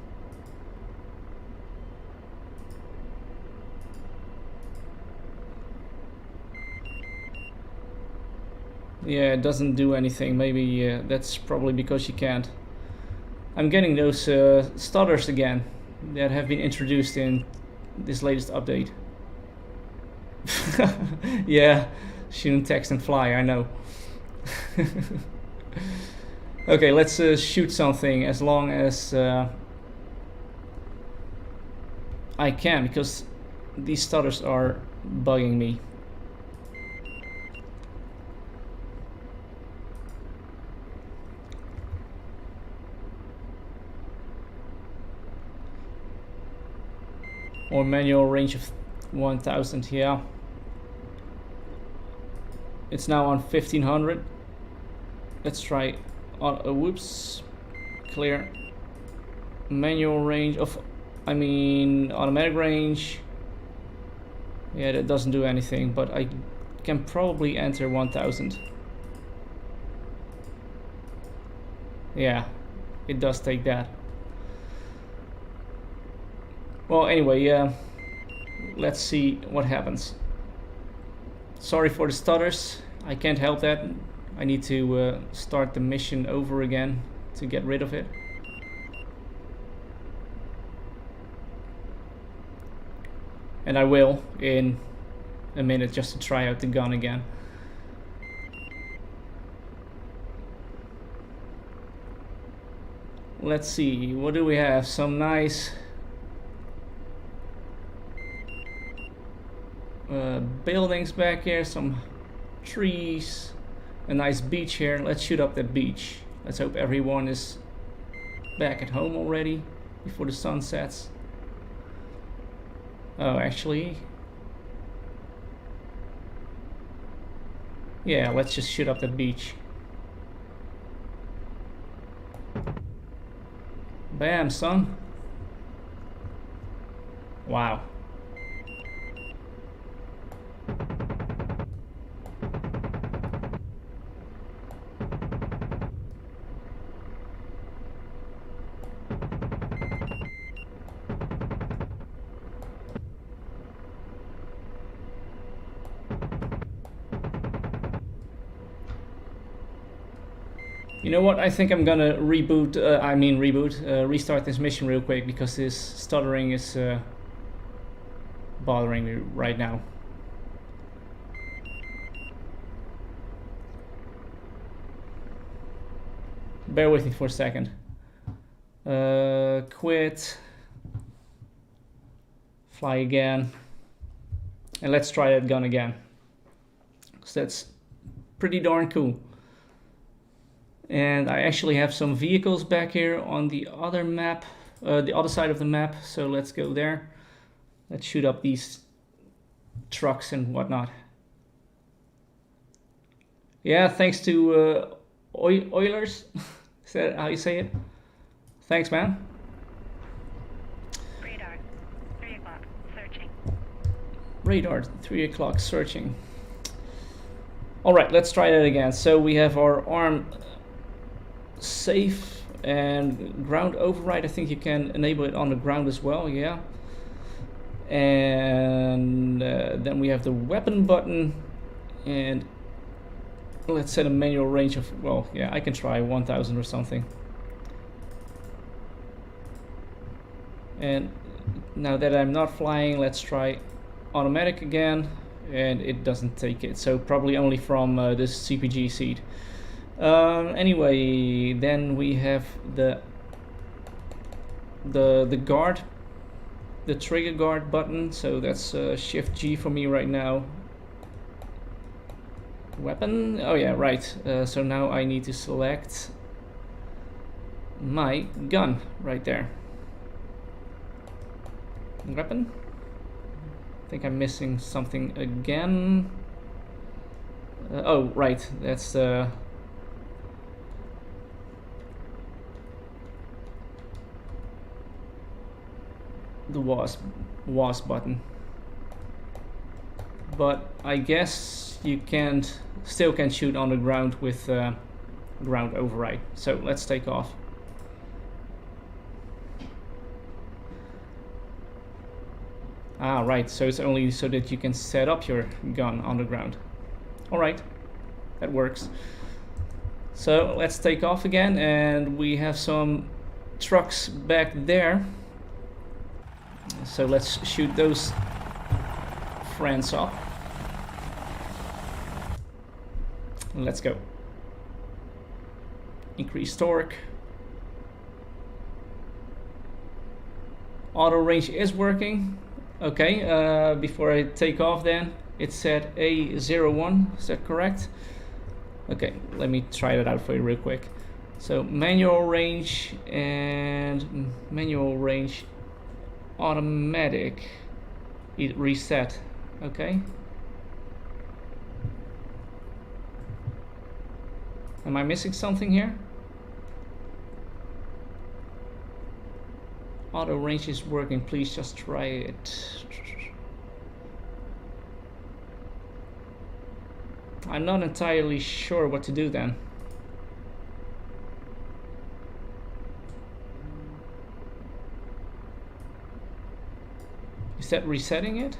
Yeah, it doesn't do anything. Maybe that's probably because you can't. I'm getting those stutters again that have been introduced in this latest update. Yeah, shouldn't text and fly, I know. Okay, let's shoot something as long as I can, because these stutters are bugging me. Or manual range of 1000, yeah. It's now on 1500. Let's try. Whoops. Clear. Manual range of, I mean, automatic range. Yeah, that doesn't do anything, but I can probably enter 1000. Yeah, it does take that. Well, anyway, let's see what happens. Sorry for the stutters. I can't help that. I need to start the mission over again to get rid of it. And I will in a minute just to try out the gun again. Let's see, what do we have? Some nice buildings back here, some trees, a nice beach here. Let's shoot up that beach. Let's hope everyone is back at home already before the sun sets. Oh, actually, yeah, let's just shoot up that beach. Bam, son. Wow. You know what? I think I'm gonna restart this mission real quick because this stuttering is bothering me right now. Bear with me for a second. Quit. Fly again. And let's try that gun again. Because that's pretty darn cool. And I actually have some vehicles back here on the other map, the other side of the map. So let's go there. Let's shoot up these trucks and whatnot. Yeah, thanks to Oilers. Is that how you say it? Thanks, man. Radar, 3 o'clock, searching. Radar, 3 o'clock, searching. All right, let's try that again. So we have our arm safe and ground override. I think you can enable it on the ground as well, yeah. And then we have the weapon button, and let's set a manual range of, well, yeah, I can try 1000 or something. And now that I'm not flying, let's try automatic again, and it doesn't take it, so probably only from this CPG seat. Anyway, then we have the guard, the trigger guard button, so that's Shift G for me right now. Weapon, oh yeah, right. So now I need to select my gun right there. Weapon. I think I'm missing something again. Oh, right, that's the WAS button. But I guess you still can shoot on the ground with ground override. So let's take off. Ah, right, so it's only so that you can set up your gun on the ground. Alright, that works. So let's take off again, and we have some trucks back there. So let's shoot those friends up. Let's go. Increase torque. Auto range is working. Okay, before I take off then, it said A01, is that correct? Okay, let me try that out for you real quick. So manual range and manual range automatic, it reset. Okay. Am I missing something here? Auto range is working, please just try it. I'm not entirely sure what to do then. Is that resetting it?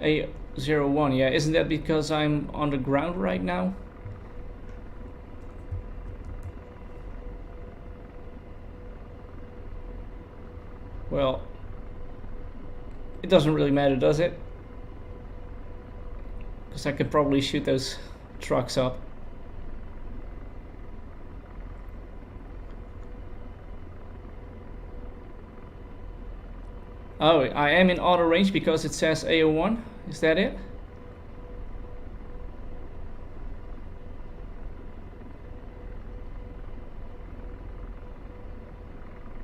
A01, yeah, isn't that because I'm on the ground right now? Well, it doesn't really matter, does it? Because I could probably shoot those trucks up. Oh, I am in auto range because it says A01. Is that it?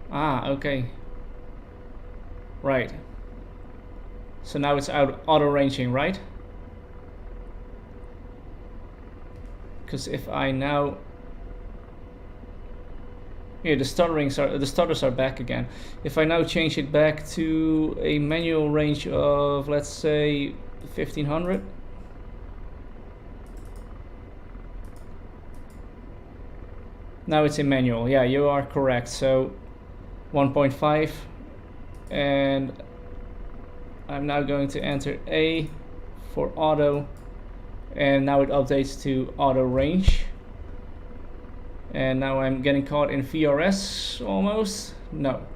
Ah, okay. Right. So now it's out auto ranging, right? Because if I now, here the stutters are back again. If I now change it back to a manual range of, let's say, 1500. Now it's in manual. Yeah, you are correct. So 1.5, and I'm now going to enter A for auto, and now it updates to auto range. And now I'm getting caught in VRS almost. No,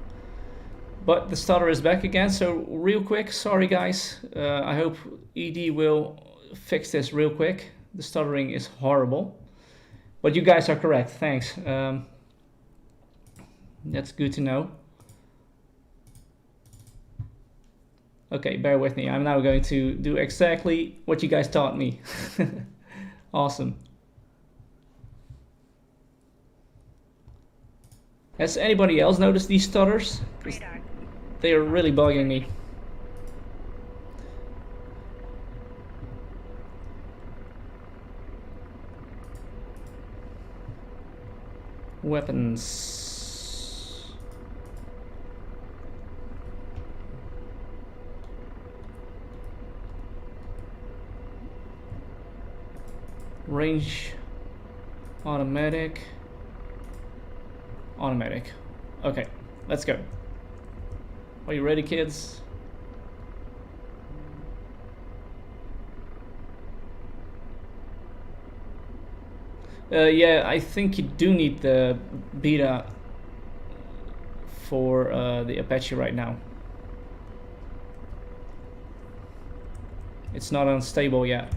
but the stutter is back again. So real quick, sorry guys, I hope ED will fix this real quick. The stuttering is horrible, but you guys are correct. Thanks. That's good to know. Okay, bear with me. I'm now going to do exactly what you guys taught me. Awesome. Has anybody else noticed these stutters? They are really bugging me. Weapons. Range, automatic. Okay, let's go. Are you ready, kids? Yeah, I think you do need the beta for the Apache right now. It's not unstable yet,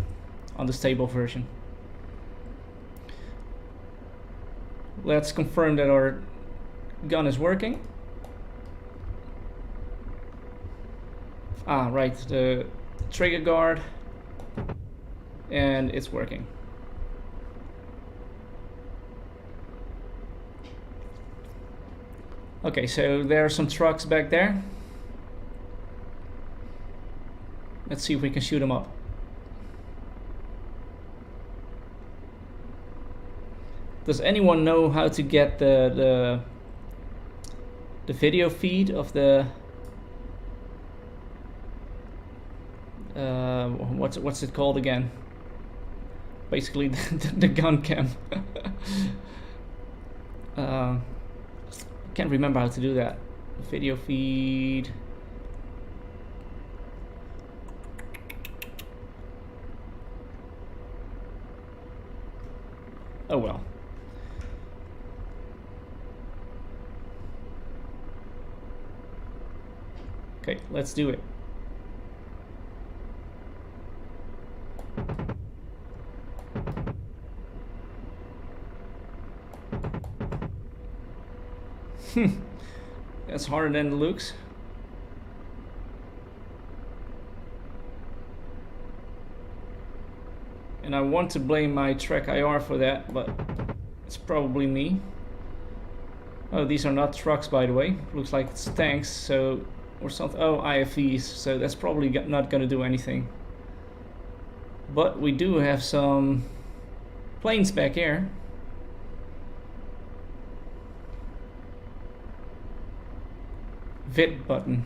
on the stable version. Let's confirm that our gun is working. Ah, right, the trigger guard, and it's working. Okay, so there are some trucks back there. Let's see if we can shoot them up. Does anyone know how to get the video feed of the what's it called again? Basically the gun cam. Can't remember how to do that. Video feed. Oh well. Okay, let's do it. That's harder than it looks. And I want to blame my track IR for that, but it's probably me. Oh, these are not trucks, by the way. Looks like it's tanks, so or something. Oh, IFVs, so that's probably not gonna do anything. But we do have some planes back here. Vid button.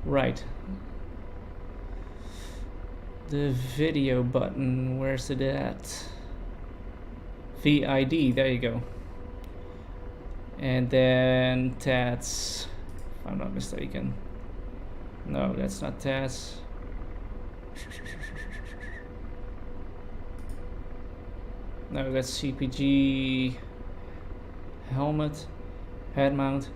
Right. The video button, where's it at? VID, there you go. And then TATS, if I'm not mistaken. No, that's not TATS. No, that's CPG helmet, head mount.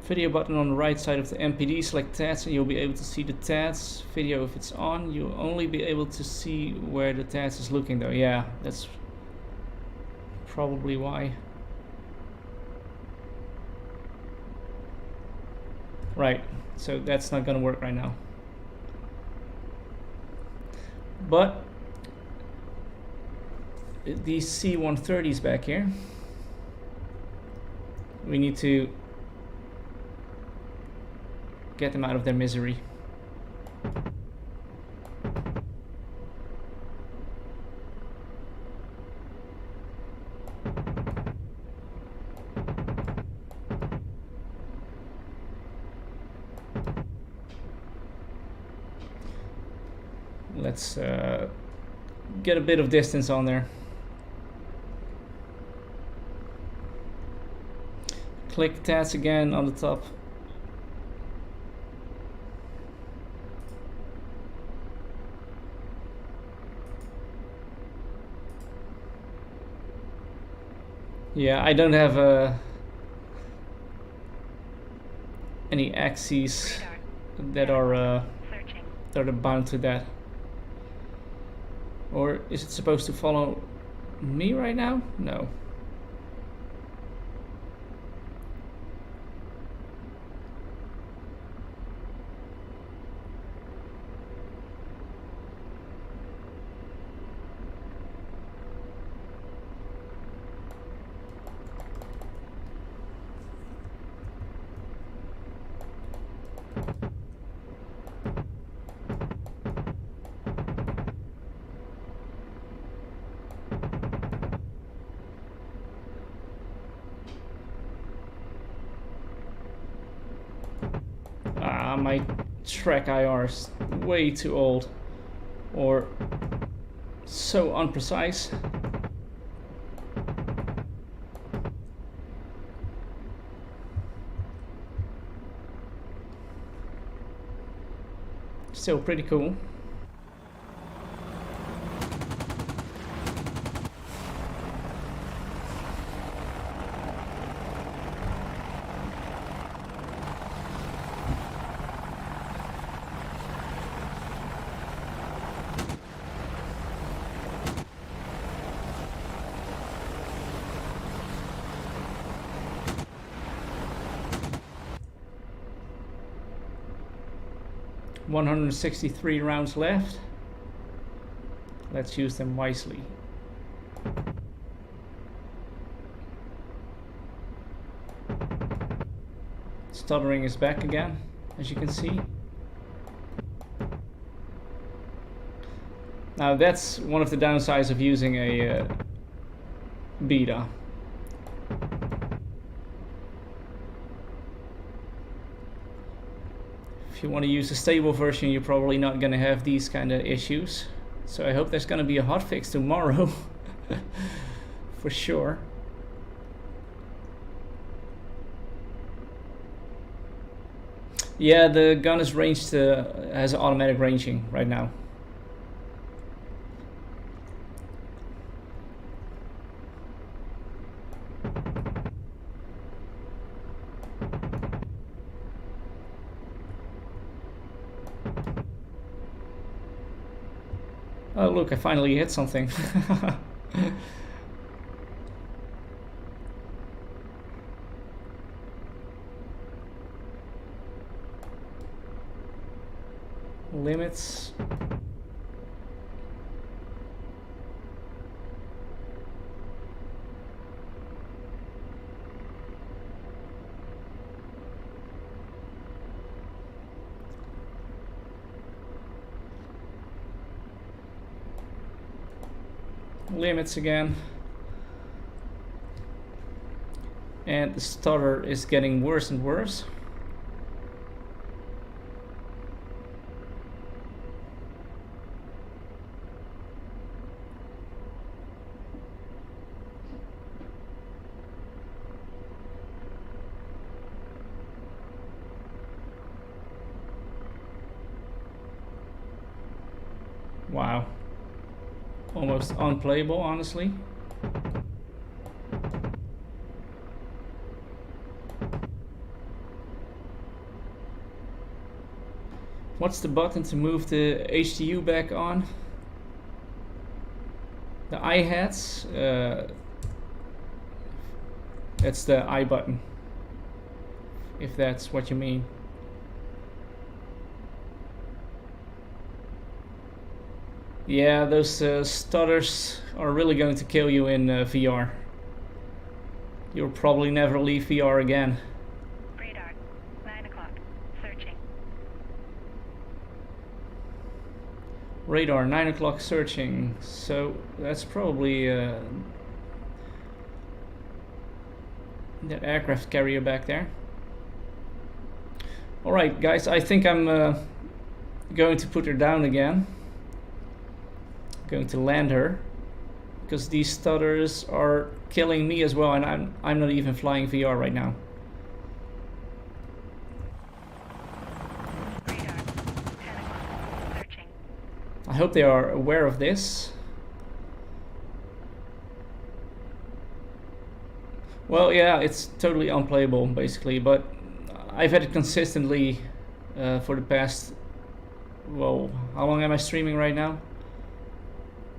Video button on the right side of the MPD, select TADS and you'll be able to see the TADS. Video, if it's on, you'll only be able to see where the TADS is looking though. Yeah, that's probably why. Right, so that's not gonna work right now. But these C-130s back here, we need to get them out of their misery. Let's get a bit of distance on there. Click TADS again on the top. Yeah, I don't have any axes that are bound to that. Or is it supposed to follow me right now? No. My track IR is way too old or so unprecise. Still pretty cool. $163 rounds left. Let's use them wisely. Stuttering is back again, as you can see. Now that's one of the downsides of using a beta. If you want to use a stable version, you're probably not going to have these kind of issues. So I hope there's going to be a hotfix tomorrow. For sure. Yeah, the gun is ranged, has automatic ranging right now. Oh look, I finally hit something. Limits. Limits again. And the stutter is getting worse and worse. Wow. Almost unplayable, honestly. What's the button to move the HTU back on? The I hats? That's the I button, if that's what you mean. Yeah, those stutters are really going to kill you in VR. You'll probably never leave VR again. Radar, 9 o'clock. Searching. Radar, 9 o'clock searching. So that's probably that aircraft carrier back there. Alright guys, I think I'm going to put her down again. Going to land her, because these stutters are killing me as well, and I'm not even flying VR right now. Radar, 10 o'clock. Searching. I hope they are aware of this. Well, yeah, it's totally unplayable basically, but I've had it consistently for the past, well, how long am I streaming right now?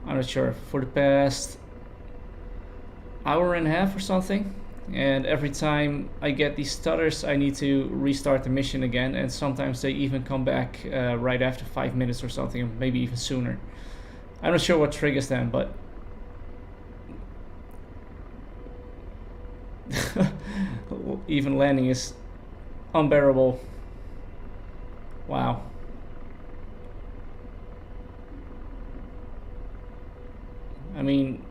I'm not sure, for the past hour and a half or something, and every time I get these stutters I need to restart the mission again, and sometimes they even come back right after 5 minutes or something, maybe even sooner. I'm not sure what triggers them, but even landing is unbearable. Wow. I mean,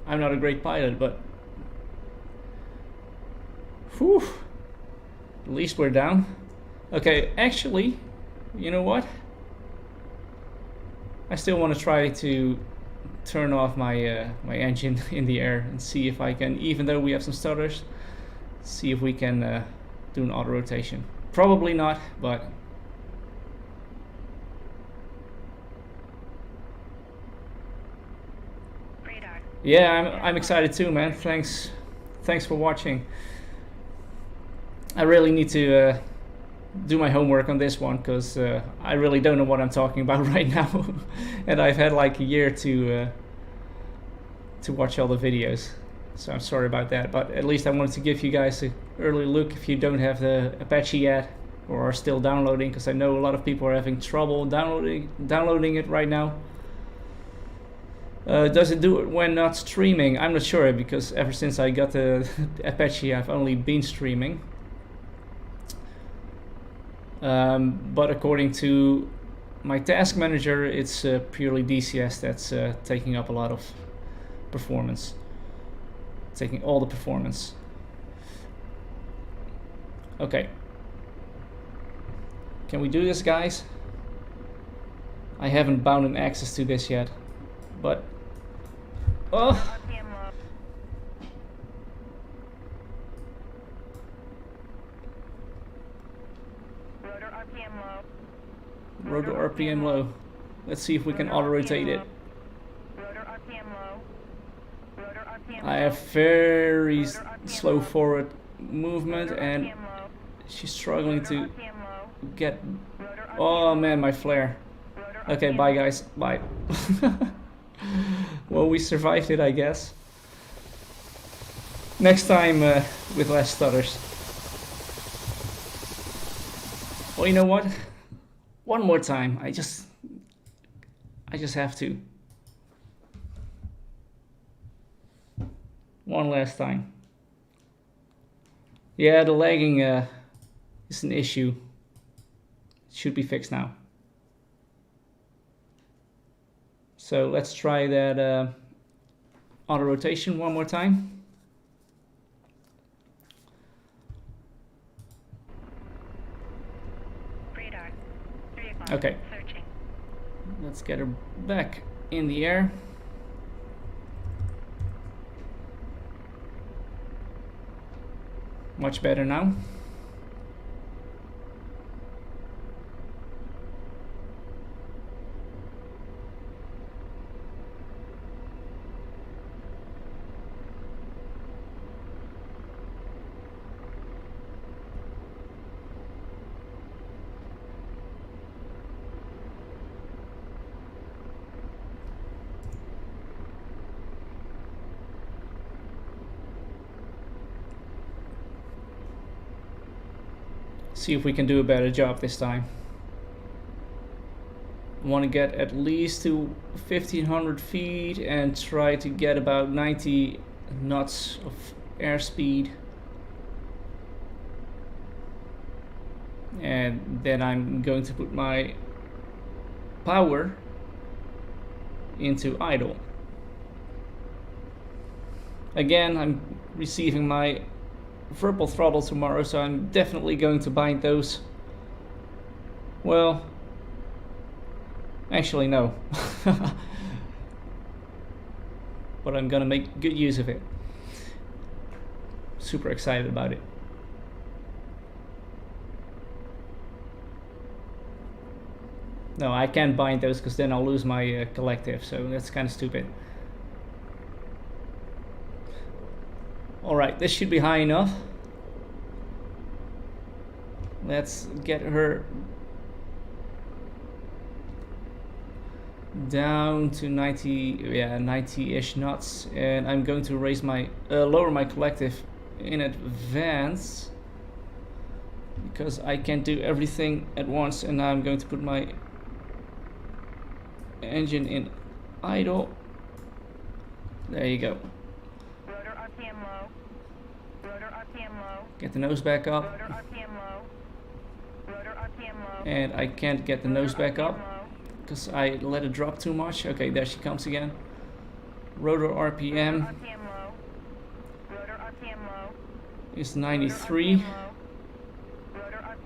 I'm not a great pilot, but whew, at least we're down. Okay, actually, you know what? I still want to try to turn off my my engine in the air and see if I can, even though we have some stutters, see if we can do an auto rotation. Probably not, but yeah, I'm excited too, man. Thanks for watching. I really need to do my homework on this one, because I really don't know what I'm talking about right now, and I've had like a year to watch all the videos, so I'm sorry about that. But at least I wanted to give you guys an early look if you don't have the Apache yet or are still downloading, because I know a lot of people are having trouble downloading it right now. Does it do it when not streaming? I'm not sure, because ever since I got the Apache I've only been streaming. But according to my task manager, it's purely DCS that's taking up a lot of performance, taking all the performance. Okay, can we do this, guys? I haven't bound an access to this yet, but oh, RPM low. Rotor RPM low. rotor RPM low. Let's see if we can auto rotate it. Rotor RPM low. Rotor RPM I low. have very slow forward movement, and RPM low. she's struggling to RPM low. get. Rotor RPM Oh man, my flare. Rotor Okay, RPM bye low. guys, bye. Well, we survived it, I guess. Next time with less stutters. Well, you know what? One more time. I just have to. One last time. Yeah, the lagging is an issue. It should be fixed now. So let's try that auto rotation one more time. Radar, 3 o'clock. Okay. Searching. Let's get her back in the air. Much better now. See if we can do a better job this time. Want to get at least to 1500 feet and try to get about 90 knots of airspeed. And then I'm going to put my power into idle. Again, I'm receiving my verbal throttle tomorrow, so I'm definitely going to bind those. Well, actually no. But I'm gonna make good use of it. Super excited about it. No, I can't bind those because then I'll lose my collective, so that's kind of stupid. Alright, this should be high enough. Let's get her down to 90-ish knots, and I'm going to raise my lower my collective in advance because I can't do everything at once. And now I'm going to put my engine in idle. There you go. Rotor RPM low. Rotor RPM low. Get the nose back up. Rotor RPM low. Rotor RPM low. And I can't get the nose back up because I let it drop too much. Okay, there she comes again. Rotor RPM is 93.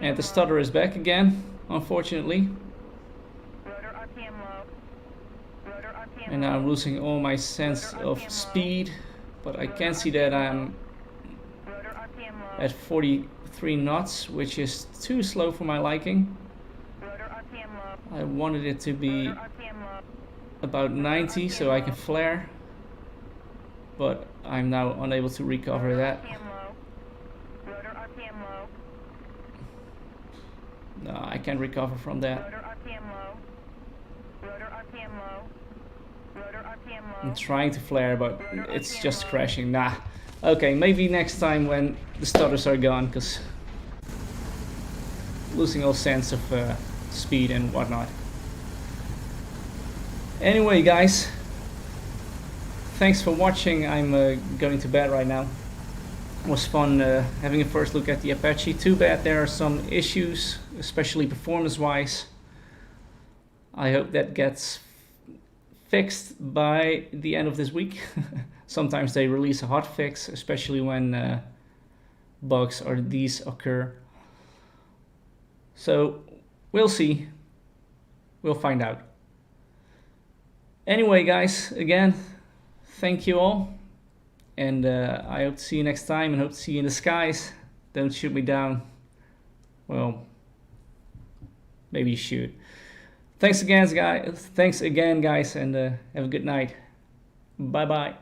And the stutter is back again, unfortunately. And now I'm losing all my sense of speed, but I can see that I'm at 43 knots, which is too slow for my liking. I wanted it to be about 90 so I can flare, but I'm now unable to recover that. No, I can't recover from that. I'm trying to flare, but it's just crashing. Nah. Okay, maybe next time when the stutters are gone, because losing all sense of speed and whatnot. Anyway, guys, thanks for watching. I'm going to bed right now. It was fun having a first look at the Apache. Too bad there are some issues, especially performance-wise. I hope that gets fixed by the end of this week. Sometimes they release a hot fix, especially when bugs or these occur. So we'll see. We'll find out. Anyway, guys, again, thank you all. And I hope to see you next time, and hope to see you in the skies. Don't shoot me down. Well, maybe you should. Thanks again, guys, and have a good night. Bye-bye.